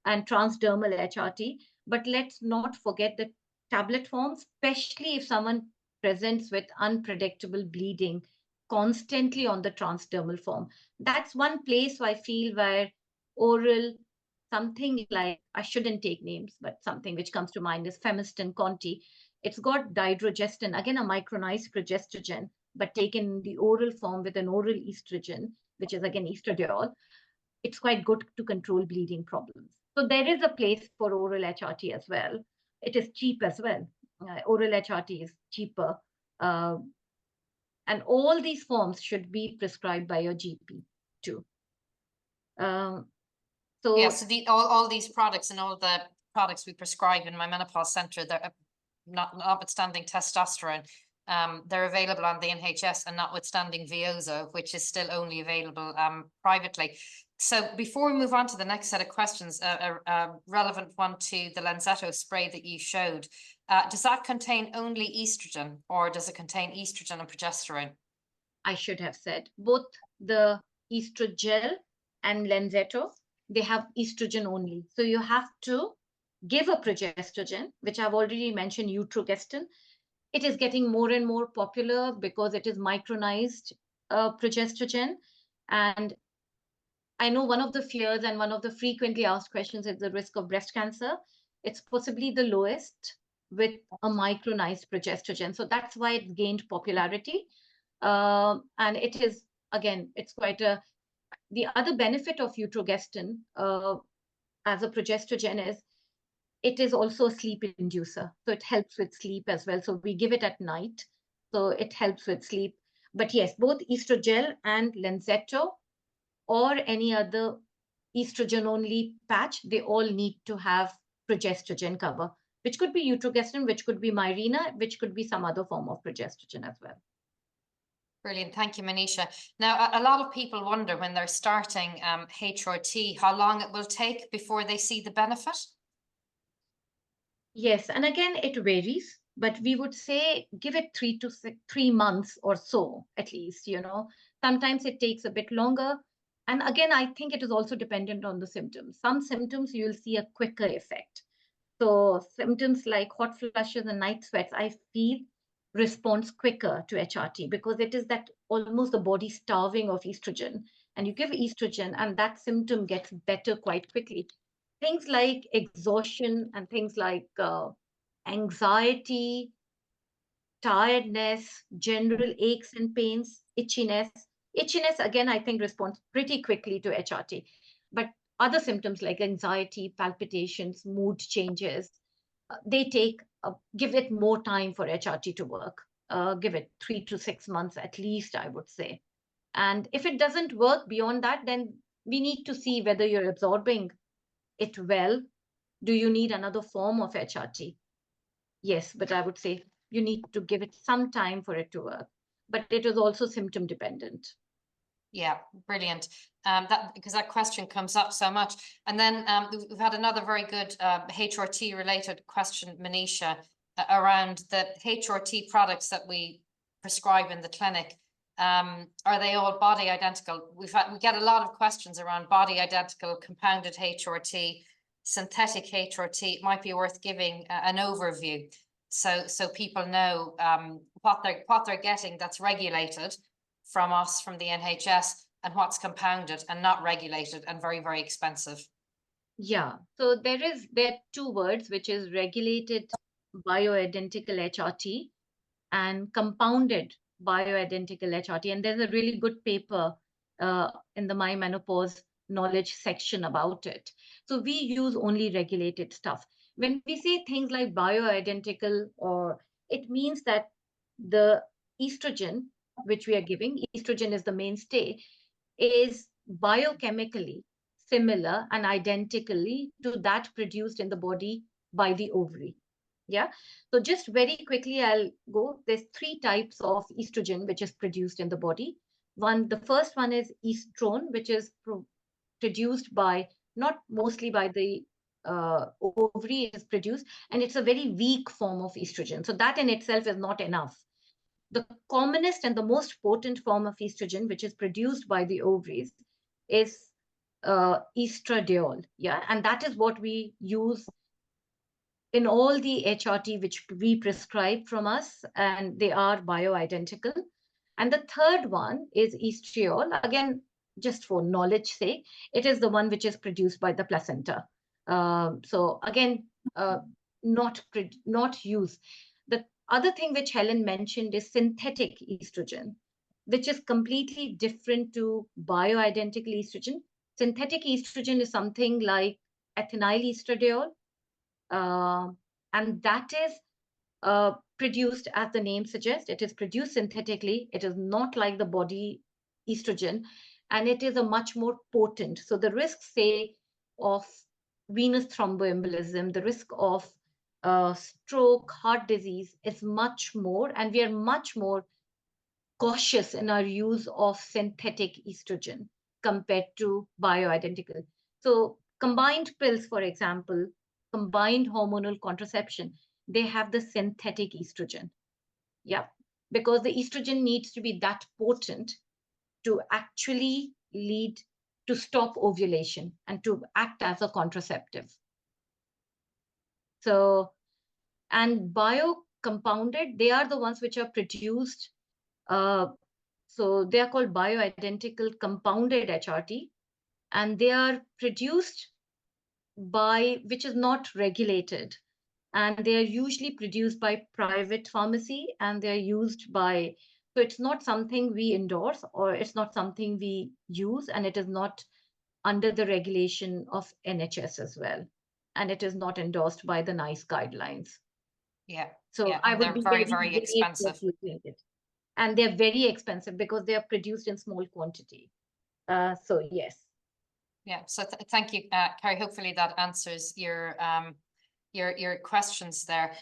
and transdermal HRT, but let's not forget the tablet form, especially if someone presents with unpredictable bleeding constantly on the transdermal form. That's one place I feel where oral, something like, I shouldn't take names, but something which comes to mind is Femistin Conti. It's got dydrogestin, again, a micronized progestogen, but taken in the oral form with an oral estrogen, which is again estradiol. It's quite good to control bleeding problems. So there is a place for oral HRT as well. It is cheap as well. Oral HRT is cheaper. And all these forms should be prescribed by your GP too. So yeah, so all these products and all the products we prescribe in my menopause center, they're notwithstanding testosterone, they're available on the NHS, and notwithstanding Veozo, which is still only available privately. So before we move on to the next set of questions, a relevant one to the Lenzetto spray that you showed, does that contain only estrogen, or does it contain estrogen and progesterone? I should have said both the estrogel and Lenzetto, they have estrogen only. So you have to give a progestogen, which I've already mentioned, utrogestin. It is getting more and more popular because it is micronized progestogen. And I know one of the fears and one of the frequently asked questions is the risk of breast cancer. It's possibly the lowest with a micronized progestogen. So that's why it gained popularity. And it is, again, it's quite the other benefit of utrogestin as a progestogen is it is also a sleep inducer. So it helps with sleep as well. So we give it at night. So it helps with sleep. But yes, both estrogel and Lenzetto or any other estrogen-only patch, they all need to have progestogen cover, which could be utrogestin, which could be Mirena, which could be some other form of progestogen as well. Brilliant. Thank you, Manisha. Now, a lot of people wonder when they're starting HRT, how long it will take before they see the benefit? Yes, and again, it varies, but we would say give it 3 months or so, at least, Sometimes it takes a bit longer. And again, I think it is also dependent on the symptoms. Some symptoms you'll see a quicker effect. So symptoms like hot flushes and night sweats, I feel responds quicker to HRT because it is that almost the body starving of estrogen. And you give estrogen and that symptom gets better quite quickly. Things like exhaustion and things like anxiety, tiredness, general aches and pains, itchiness. Itchiness, again, I think responds pretty quickly to HRT. But other symptoms like anxiety, palpitations, mood changes, give it more time for HRT to work. Give it 3 to 6 months at least, I would say. And if it doesn't work beyond that, then we need to see whether you're absorbing it well. Do you need another form of HRT? Yes, but I would say you need to give it some time for it to work. But it is also symptom dependent. Yeah, brilliant. Because that question comes up so much. And then we've had another very good HRT related question, Manisha, around the HRT products that we prescribe in the clinic. Are they all body identical? We get a lot of questions around body identical, compounded HRT, synthetic HRT. It might be worth giving an overview so people know what they're getting that's regulated from us, from the NHS, and what's compounded and not regulated and very, very expensive. Yeah, so there are two words, which is regulated bioidentical HRT and compounded bioidentical HRT. And there's a really good paper in the My Menopause knowledge section about it. So we use only regulated stuff. When we say things like bioidentical, or it means that the estrogen, which we are giving, estrogen is the mainstay, is biochemically similar and identically to that produced in the body by the ovary. Yeah. So just very quickly, I'll go. There's 3 types of estrogen which is produced in the body. The first one is estrone, which is produced by, not mostly by the ovary, is produced, and it's a very weak form of estrogen. So that in itself is not enough. The commonest and the most potent form of estrogen, which is produced by the ovaries, is estradiol. Yeah, and that is what we use in all the HRT which we prescribe from us, and they are bioidentical. And the third one is estriol. Again, just for knowledge sake, it is the one which is produced by the placenta. So again, not used. The other thing which Helen mentioned is synthetic estrogen, which is completely different to bioidentical estrogen. Synthetic estrogen is something like ethinyl estradiol, and that is produced, as the name suggests, it is produced synthetically. It is not like the body estrogen, and it is a much more potent. So the risk, say, of venous thromboembolism, the risk of stroke, heart disease is much more, and we are much more cautious in our use of synthetic estrogen compared to bioidentical. So combined pills, for example, combined hormonal contraception, they have the synthetic estrogen. Yeah, because the estrogen needs to be that potent to actually lead to stop ovulation and to act as a contraceptive. So, and biocompounded, they are the ones which are produced. So they are called bioidentical compounded HRT, and they are produced by, which is not regulated. And they are usually produced by private pharmacy, and they're used by, so it's not something we endorse, or it's not something we use, and it is not under the regulation of NHS as well. And it is not endorsed by the NICE guidelines. Yeah. So yeah, I would they're be very, very expensive. And they're very expensive because they are produced in small quantity. So yes. Yeah, so thank you, Carrie. Hopefully that answers your questions there.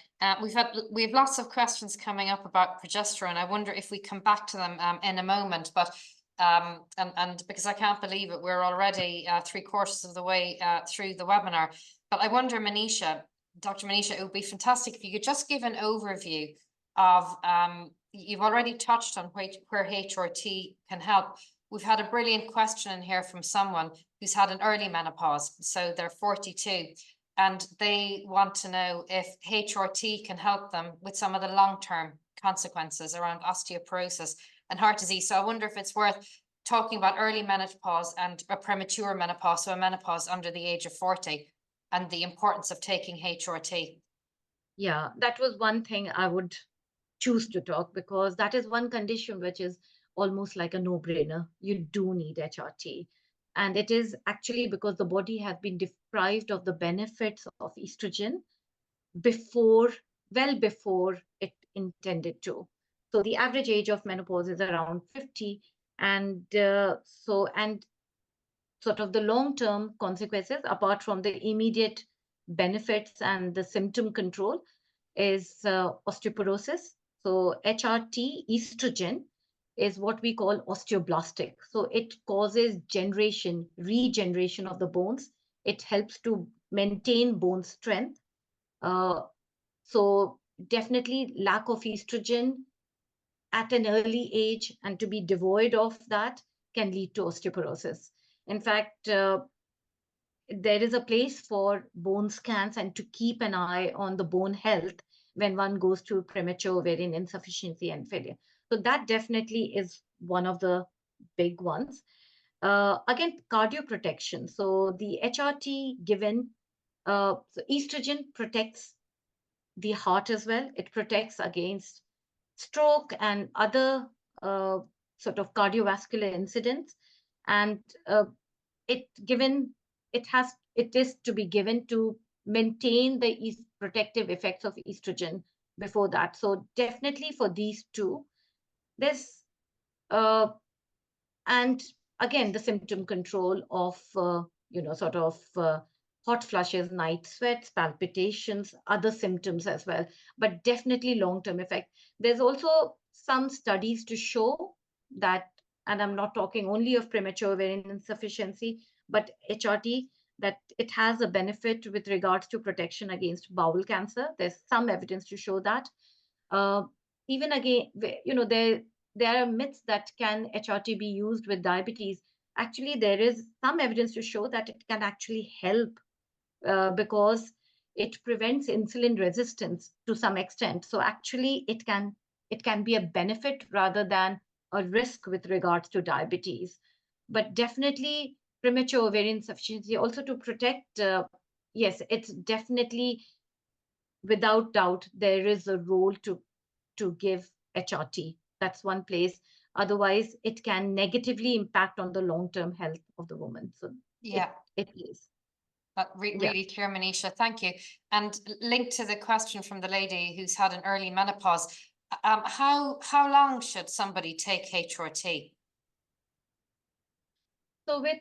We have lots of questions coming up about progesterone. I wonder if we come back to them in a moment, but and because I can't believe it, we're already 3/4 of the way through the webinar. But I wonder, Manisha, Dr. Manisha, it would be fantastic if you could just give an overview of, you've already touched on where HRT can help. We've had a brilliant question in here from someone who's had an early menopause, so they're 42, and they want to know if HRT can help them with some of the long-term consequences around osteoporosis and heart disease. So I wonder if it's worth talking about early menopause and a premature menopause, so a menopause under the age of 40, and the importance of taking HRT. Yeah, that was one thing I would choose to talk, because that is one condition which is almost like a no-brainer. You do need HRT. And it is actually because the body has been deprived of the benefits of estrogen before, well before it intended to. So the average age of menopause is around 50. And and sort of the long-term consequences, apart from the immediate benefits and the symptom control, is osteoporosis. So HRT estrogen is what we call osteoblastic. So it causes regeneration of the bones. It helps to maintain bone strength. Uh, so definitely lack of estrogen at an early age and to be devoid of that can lead to osteoporosis. In fact, there is a place for bone scans and to keep an eye on the bone health when one goes through premature ovarian insufficiency and failure. So that definitely is one of the big ones. Again, cardio protection. So the HRT given, so estrogen protects the heart as well. It protects against stroke and other sort of cardiovascular incidents. And it given it is to be given to maintain the protective effects of estrogen before that. So definitely for these two, this uh, and again the symptom control of sort of hot flushes, night sweats, palpitations, other symptoms as well, but definitely long-term effect. There's also some studies to show that, and I'm not talking only of premature ovarian insufficiency, but HRT, that it has a benefit with regards to protection against bowel cancer. There's some evidence to show that. Uh, Even again, there are myths that can HRT be used with diabetes. Actually, there is some evidence to show that it can actually help because it prevents insulin resistance to some extent. So actually, it can be a benefit rather than a risk with regards to diabetes. But definitely premature ovarian insufficiency also to protect. Yes, it's definitely without doubt there is a role to give HRT. That's one place. Otherwise, it can negatively impact on the long-term health of the woman. So Yeah. it is. Yeah. Really clear, Manisha. Thank you. And linked to the question from the lady who's had an early menopause, how long should somebody take HRT? So with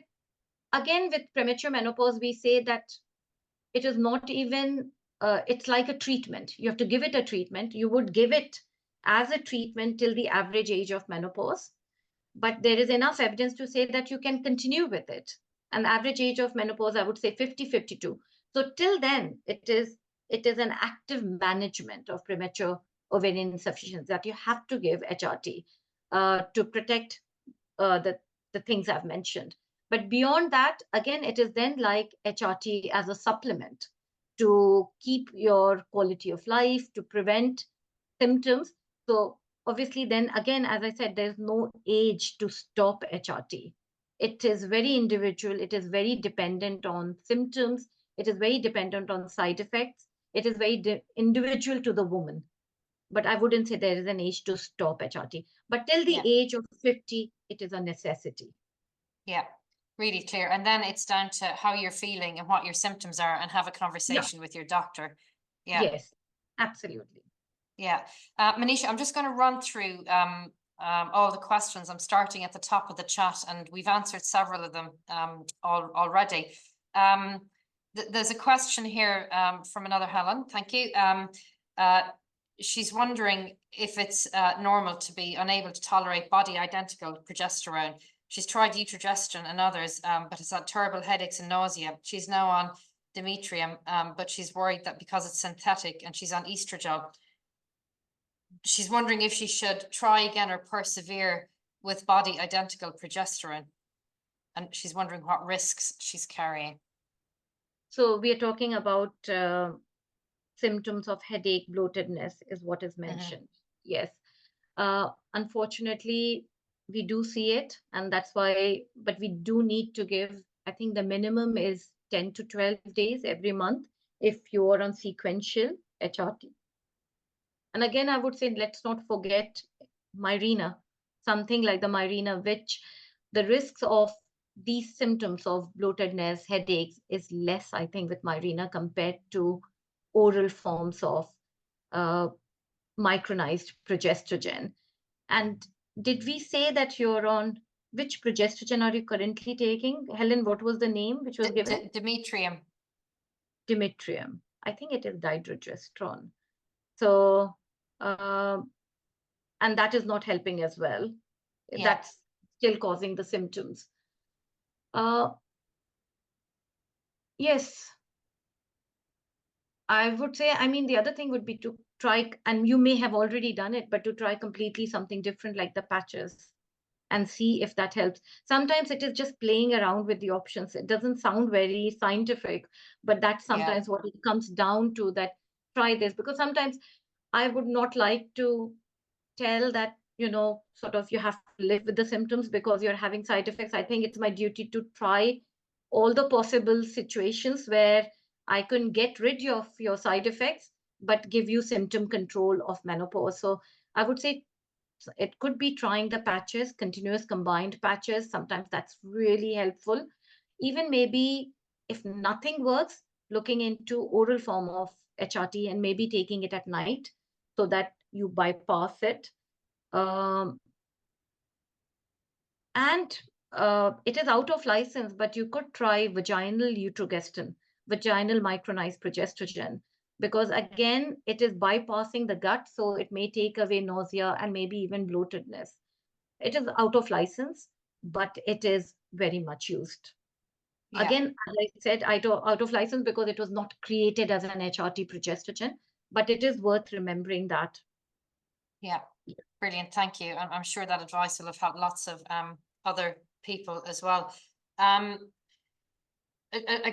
premature menopause, we say that it is not even, it's like a treatment. You have to give it a treatment. You would give it as a treatment till the average age of menopause. But there is enough evidence to say that you can continue with it. An average age of menopause, I would say 50, 52. So till then, it is an active management of premature ovarian insufficiency that you have to give HRT to protect the things I've mentioned. But beyond that, again, it is then like HRT as a supplement to keep your quality of life, to prevent symptoms. So obviously, then again, as I said, there's no age to stop HRT. It is very individual. It is very dependent on symptoms. It is very dependent on side effects. It is very individual to the woman. But I wouldn't say there is an age to stop HRT. But till the age of 50, it is a necessity. Yeah, really clear. And then it's down to how you're feeling and what your symptoms are and have a conversation with your doctor. Yeah. Yes, absolutely. Yeah. Manisha, I'm just going to run through all the questions. I'm starting at the top of the chat and we've answered several of them already. There's a question here from another Helen. Thank you. She's wondering if it's normal to be unable to tolerate body identical progesterone. She's tried estrogen and others, but has had terrible headaches and nausea. She's now on Demetrium, but she's worried that because it's synthetic and she's on estrogen, she's wondering if she should try again or persevere with body identical progesterone. And she's wondering what risks she's carrying. So we are talking about symptoms of headache, bloatedness is what is mentioned. Yes. Unfortunately, we do see it, and that's why, but we do need to give, I think the minimum is 10 to 12 days every month if you are on sequential HRT. And again, I would say, let's not forget Mirena, something like the Mirena, which the risks of these symptoms of bloatedness, headaches is less, I think, with Mirena compared to oral forms of uh, micronized progesterone. And did we say that you're on which progesterone are you currently taking? Helen, what was the name which was given? Demetrium. Dimitrium. I think it is dydrogesterone. So, and that is not helping as well. Yeah. That's still causing the symptoms. Yes, I would say, I mean, the other thing would be to try, and you may have already done it, but to try completely something different like the patches and see if that helps. Sometimes it is just playing around with the options. It doesn't sound very scientific, but that's sometimes what it comes down to, that try this, because sometimes I would not like to tell that, sort of you have to live with the symptoms because you're having side effects. I think it's my duty to try all the possible situations where I can get rid of your side effects, but give you symptom control of menopause. So I would say it could be trying the patches, continuous combined patches. Sometimes that's really helpful. Even maybe if nothing works, looking into oral form of HRT and maybe taking it at night so that you bypass it. Um, and it is out of license, but you could try vaginal utrogestin, vaginal micronized progesterone, because again, it is bypassing the gut, so it may take away nausea and maybe even bloatedness. It is out of license, but it is very much used. Again, as I said, out of license because it was not created as an HRT progesterone, but it is worth remembering that. Yeah, brilliant. Thank you. I'm sure that advice will have helped lots of other people as well. A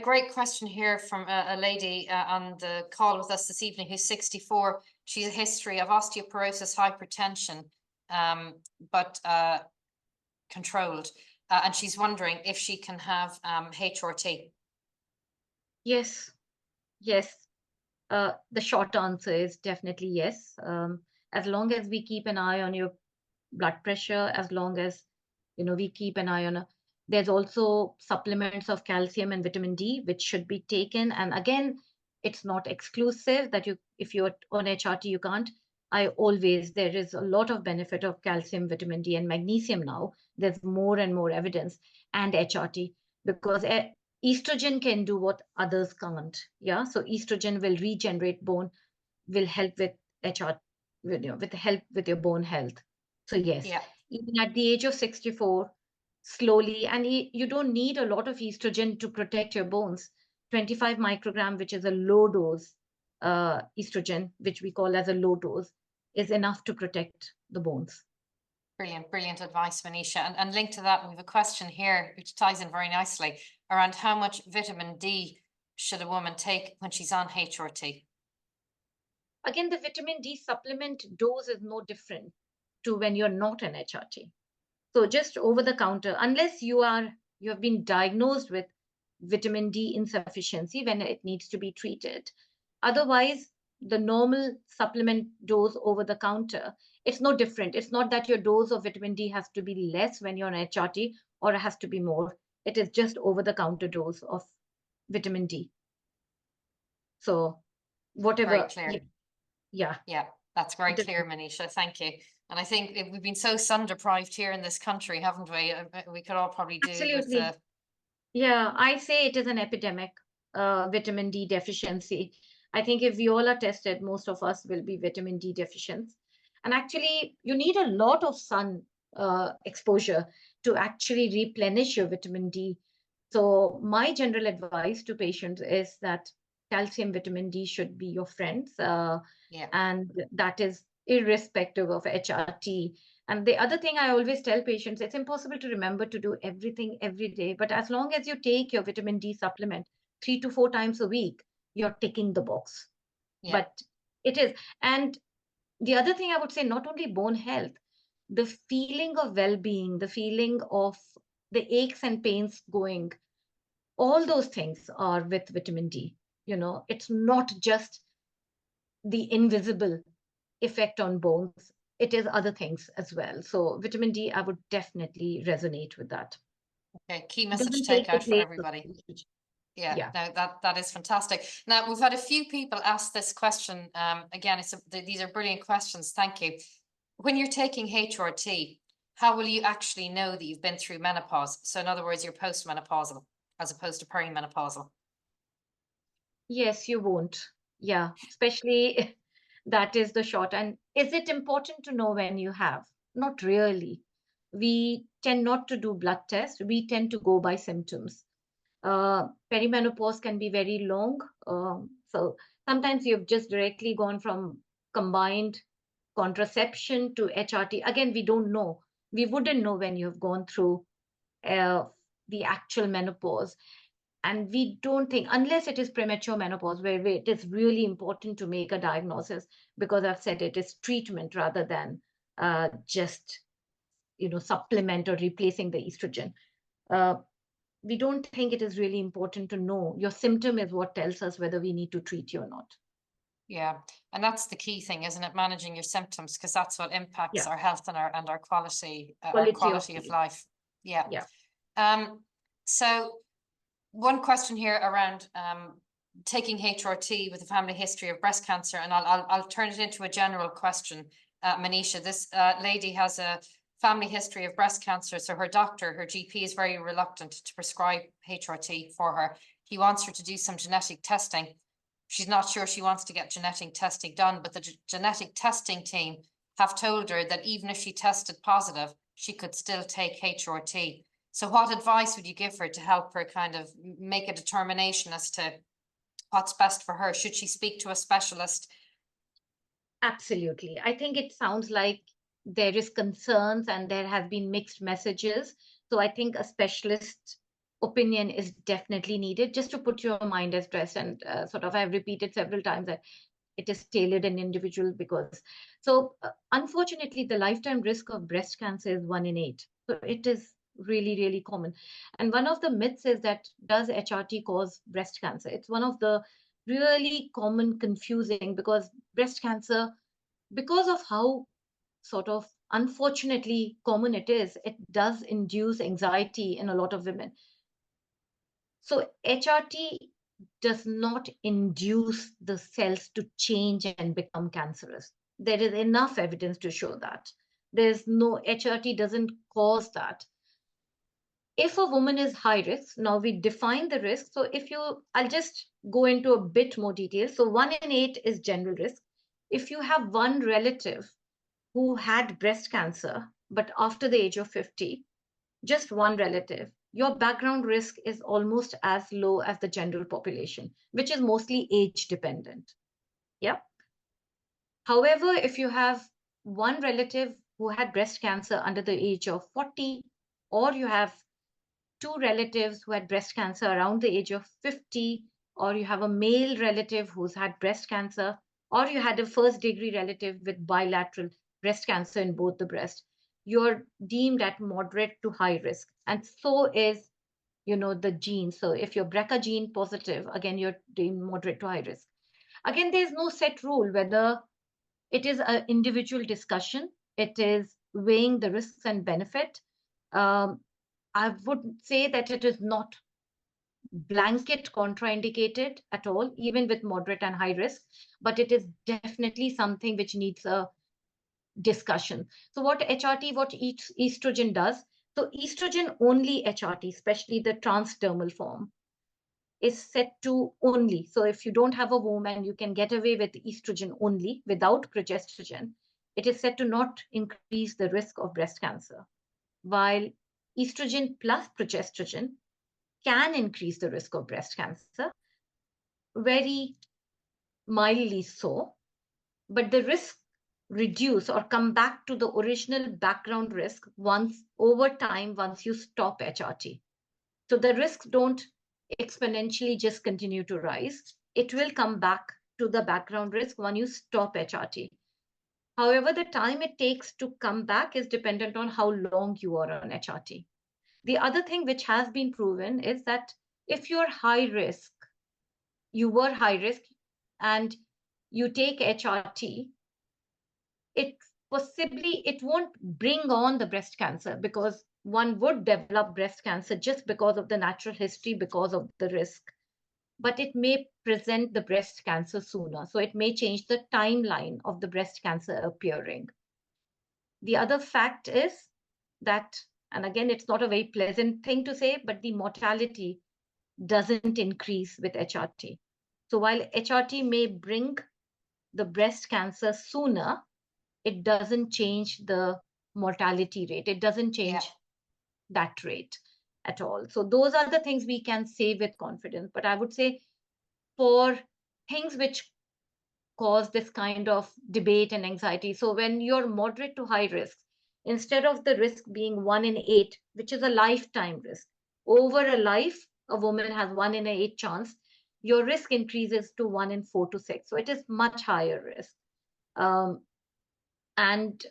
great question here from a lady on the call with us this evening who's 64. She has a history of osteoporosis, hypertension, but controlled. And she's wondering if she can have HRT. Yes, yes. The short answer is definitely yes. As long as we keep an eye on your blood pressure, as long as we keep an eye on. There's also supplements of calcium and vitamin D which should be taken. And again, it's not exclusive that if you're on HRT you can't. There is a lot of benefit of calcium, vitamin D, and magnesium now. There's more and more evidence, and HRT, because estrogen can do what others can't. Yeah, so estrogen will regenerate bone, will help with HR, with help with your bone health. So yes, even at the age of 64, slowly, and you don't need a lot of estrogen to protect your bones. 25 microgram, which is a low dose estrogen, which we call as a low dose, is enough to protect the bones. Brilliant advice, Manisha. And linked to that, we have a question here, which ties in very nicely around how much vitamin D should a woman take when she's on HRT? Again, the vitamin D supplement dose is no different to when you're not an HRT. So just over the counter, unless you have been diagnosed with vitamin D insufficiency when it needs to be treated. Otherwise, the normal supplement dose over the counter, it's no different. It's not that your dose of vitamin D has to be less when you're on HRT or it has to be more. It is just over the counter dose of vitamin D. So whatever. Very clear. Yeah, that's very clear, Manisha. Thank you. And I think we've been so sun deprived here in this country, haven't we? We could all probably do with Yeah, I say it is an epidemic, vitamin D deficiency. I think if we all are tested, most of us will be vitamin D deficient. And actually, you need a lot of sun exposure to actually replenish your vitamin D. So my general advice to patients is that calcium, vitamin D should be your friends. And that is irrespective of HRT. And the other thing I always tell patients, it's impossible to remember to do everything every day, but as long as you take your vitamin D supplement 3 to 4 times a week, you're ticking the box. But it is. And the other thing I would say, not only bone health, the feeling of well-being, the feeling of the aches and pains going, all those things are with vitamin D. It's not just the invisible. effect on bones. It is other things as well. So vitamin D, I would definitely resonate with that. Okay, key It message doesn't to take take the out for place of everybody. estrogen. Yeah, Yeah. no, that is fantastic. Now, we've had a few people ask this question. Again, these are brilliant questions. Thank you. When you're taking HRT, how will you actually know that you've been through menopause? So in other words, you're postmenopausal as opposed to perimenopausal. Yes, you won't. Yeah, especially that is the short. And is it important to know when you have? Not really. We tend not to do blood tests. We tend to go by symptoms. Perimenopause can be very long. So sometimes you've just directly gone from combined contraception to HRT. Again, we don't know. We wouldn't know when you've gone through uh, the actual menopause. And we don't think, unless it is premature menopause, where it is really important to make a diagnosis, because I've said it is treatment rather than just, supplement or replacing the estrogen. Uh, we don't think it is really important to know. Your symptom is what tells us whether we need to treat you or not. Yeah, and that's the key thing, isn't it? Managing your symptoms, because that's what impacts Yeah. our health and our quality Quality of life. Yeah. Yeah. So one question here around taking HRT with a family history of breast cancer, and I'll turn it into a general question. Manisha, this lady has a family history of breast cancer, so her doctor, her GP, is very reluctant to prescribe HRT for her. He wants her to do some genetic testing. She's not sure she wants to get genetic testing done, but the genetic testing team have told her that even if she tested positive, she could still take HRT. So what advice would you give her to help her kind of make a determination as to what's best for her? Should she speak to a specialist? Absolutely. I think it sounds like there is concerns and there has been mixed messages. So I think a specialist opinion is definitely needed, just to put your mind at rest. And sort of, I've repeated several times that it is tailored and individual, because unfortunately the lifetime risk of breast cancer is 1 in 8. So it is really, really common. And one of the myths is that, does HRT cause breast cancer? It's one of the really common confusing, because breast cancer, because of how sort of unfortunately common it is, it does induce anxiety in a lot of women. So HRT does not induce the cells to change and become cancerous. There is enough evidence to show that. There's no, HRT doesn't cause that. If a woman is high risk, now we define the risk. So I'll just go into a bit more detail. So 1 in 8 is general risk. If you have one relative who had breast cancer, but after the age of 50, just one relative, your background risk is almost as low as the general population, which is mostly age dependent. Yep. However, if you have one relative who had breast cancer under the age of 40, or you have two relatives who had breast cancer around the age of 50, or you have a male relative who's had breast cancer, or you had a first degree relative with bilateral breast cancer in both the breast, you're deemed at moderate to high risk. And so is, the gene. So if you're BRCA gene positive, again, you're deemed moderate to high risk. Again, there's no set rule whether it is an individual discussion. It is weighing the risks and benefit. I would say that it is not blanket contraindicated at all, even with moderate and high risk, but it is definitely something which needs a discussion. So what each estrogen does, so estrogen only HRT, especially the transdermal form, is set to only. So if you don't have a womb and you can get away with estrogen only without progesterone, it is said to not increase the risk of breast cancer. While estrogen plus progesterone can increase the risk of breast cancer, very mildly so, but the risk reduce or come back to the original background risk over time once you stop HRT. So the risks don't exponentially just continue to rise. It will come back to the background risk when you stop HRT. However, the time it takes to come back is dependent on how long you are on HRT. The other thing which has been proven is that if you're you were high risk and you take HRT, it won't bring on the breast cancer, because one would develop breast cancer just because of the natural history, because of the risk. But it may present the breast cancer sooner. So it may change the timeline of the breast cancer appearing. The other fact is that, and again, it's not a very pleasant thing to say, but the mortality doesn't increase with HRT. So while HRT may bring the breast cancer sooner, it doesn't change the mortality rate. It doesn't change that rate at all. So those are the things we can say with confidence. But I would say for things which cause this kind of debate and anxiety, so when you're moderate to high risk, instead of the risk being 1 in 8, which is a lifetime risk, over a life, a woman has 1 in 8 chance, your risk increases to 1 in 4 to 6. So it is much higher risk. And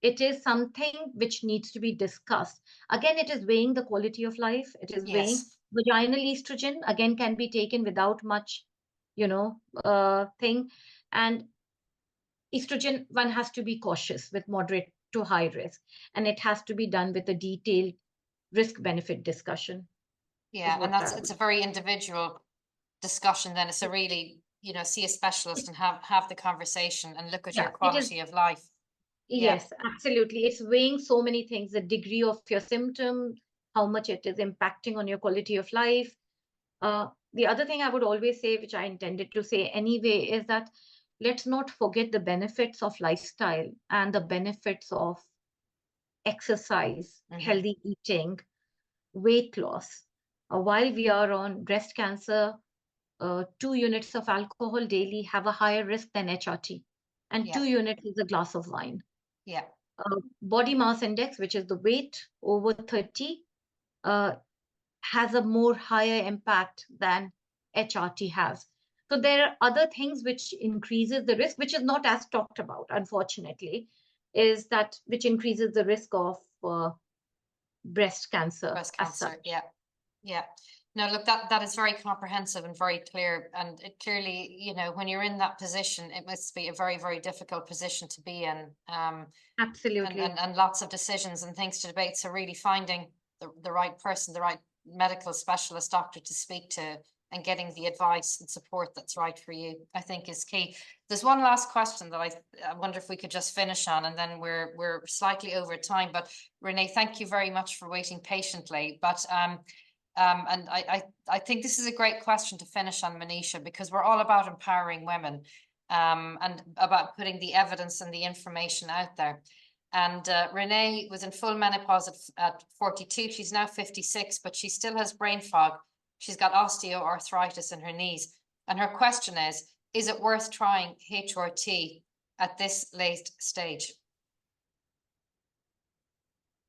it is something which needs to be discussed. Again, it is weighing the quality of life. It is weighing vaginal estrogen, again, can be taken without much, thing. And estrogen, one has to be cautious with moderate to high risk. And it has to be done with a detailed risk-benefit discussion. Yeah, and it's a very individual discussion then. It's a really, see a specialist and have the conversation and look at your quality of life. Yes, absolutely. It's weighing so many things, the degree of your symptom, how much it is impacting on your quality of life. The other thing I would always say, which I intended to say anyway, is that let's not forget the benefits of lifestyle and the benefits of exercise, healthy eating, weight loss. While we are on breast cancer, 2 units of alcohol daily have a higher risk than HRT, and 2 units is a glass of wine. Yeah. Body mass index, which is the weight over 30, has a more higher impact than HRT has. So there are other things which increases the risk, which is not as talked about, unfortunately, is that which increases the risk of breast cancer. Breast cancer, yeah. No, look, that is very comprehensive and very clear. And it clearly, when you're in that position, it must be a very, very difficult position to be in. Absolutely. And lots of decisions and things to debate. So really finding the right person, the right medical specialist doctor to speak to, and getting the advice and support that's right for you, I think is key. There's one last question that I wonder if we could just finish on, and then we're slightly over time. But Renee, thank you very much for waiting patiently. But and I think this is a great question to finish on, Manisha, because we're all about empowering women, and about putting the evidence and the information out there. And Renee was in full menopause at 42. She's now 56, but she still has brain fog. She's got osteoarthritis in her knees. And her question is it worth trying HRT at this late stage?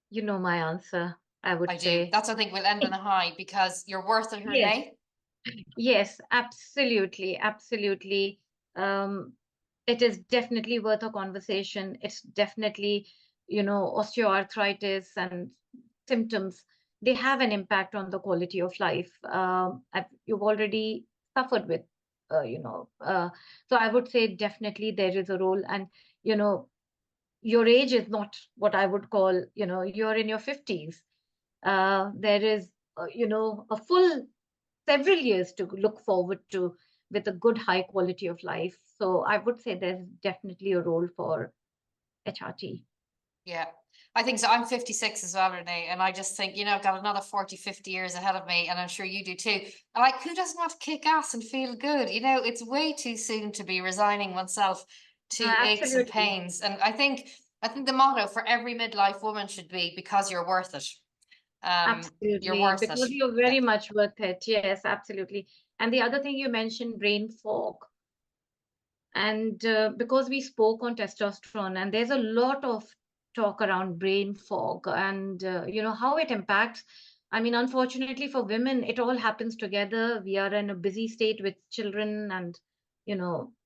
You know my answer, I would say. That's, I think we'll end on a high, because you're worth it, Renee. Yes, absolutely. Absolutely. It is definitely worth a conversation. It's definitely, osteoarthritis and symptoms, they have an impact on the quality of life. You've already suffered with, so I would say definitely there is a role. And, your age is not what I would call, you're in your 50s. There is, a full several years to look forward to with a good high quality of life. So I would say there's definitely a role for HRT. Yeah, I think so. I'm 56 as well, Renee, and I just think, I've got another 40, 50 years ahead of me, and I'm sure you do too. And who doesn't want to kick ass and feel good? It's way too soon to be resigning oneself to aches and pains. And I think the motto for every midlife woman should be, because you're worth it. Absolutely, you're worth because you're very much worth it. Yes, absolutely. And the other thing you mentioned, brain fog. And because we spoke on testosterone, and there's a lot of talk around brain fog and, how it impacts. I mean, unfortunately for women, it all happens together. We are in a busy state with children and,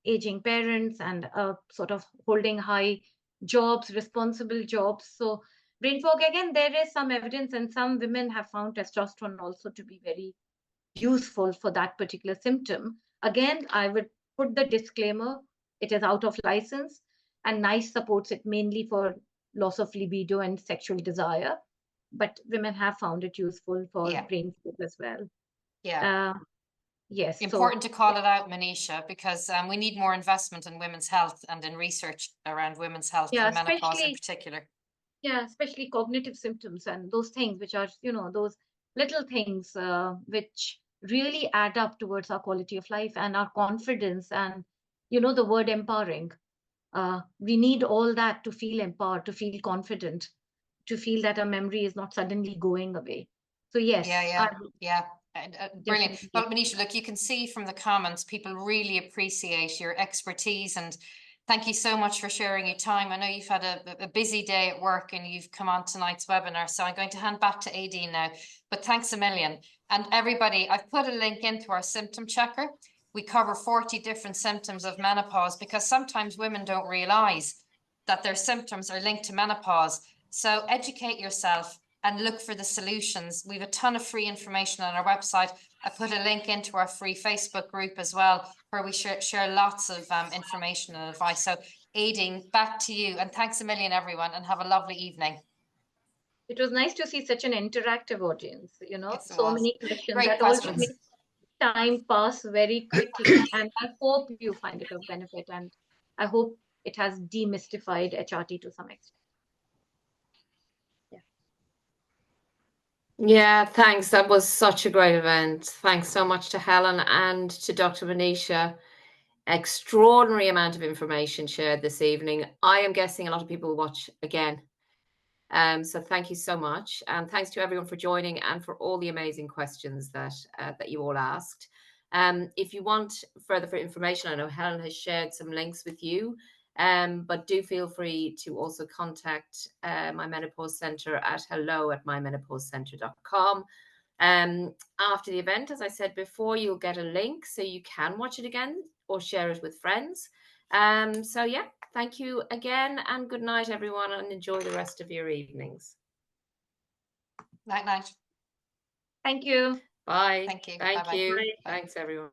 aging parents and sort of holding high jobs, responsible jobs. So brain fog, again, there is some evidence, and some women have found testosterone also to be very useful for that particular symptom. Again, I would put the disclaimer, it is out of license. and NICE supports it mainly for loss of libido and sexual desire, but women have found it useful for brain sleep as well. Yes. Important to call it out, Manisha, because we need more investment in women's health and in research around women's health and menopause in particular. Yeah, especially cognitive symptoms and those things which are, those little things which really add up towards our quality of life and our confidence and, the word empowering. We need all that to feel empowered, to feel confident, to feel that our memory is not suddenly going away. So yes. Brilliant. Well, Manisha, look, you can see from the comments, people really appreciate your expertise, and thank you so much for sharing your time. I know you've had a busy day at work and you've come on tonight's webinar, so I'm going to hand back to Aideen now, but thanks a million. And everybody, I've put a link into our symptom checker. We cover 40 different symptoms of menopause because sometimes women don't realize that their symptoms are linked to menopause. So educate yourself and look for the solutions. We have a ton of free information on our website. I put a link into our free Facebook group as well, where we share lots of information and advice. So Aideen, back to you. And thanks a million, everyone, and have a lovely evening. It was nice to see such an interactive audience, so many questions. Great questions. Also makes time pass very quickly. And I hope you find it of benefit. And I hope it has demystified HRT to some extent. Yeah, thanks. That was such a great event. Thanks so much to Helen and to Dr. Manisha. Extraordinary amount of information shared this evening. I am guessing a lot of people will watch again. So thank you so much. And thanks to everyone for joining and for all the amazing questions that you all asked. If you want further information, I know Helen has shared some links with you. But do feel free to also contact my Menopause Centre at hello@mymenopausecentre.com. After the event, as I said before, you'll get a link so you can watch it again or share it with friends. So yeah, thank you again and good night, everyone, and enjoy the rest of your evenings. Night. Thank you. Bye. Thank you. Thank Bye-bye. you. Thanks, everyone.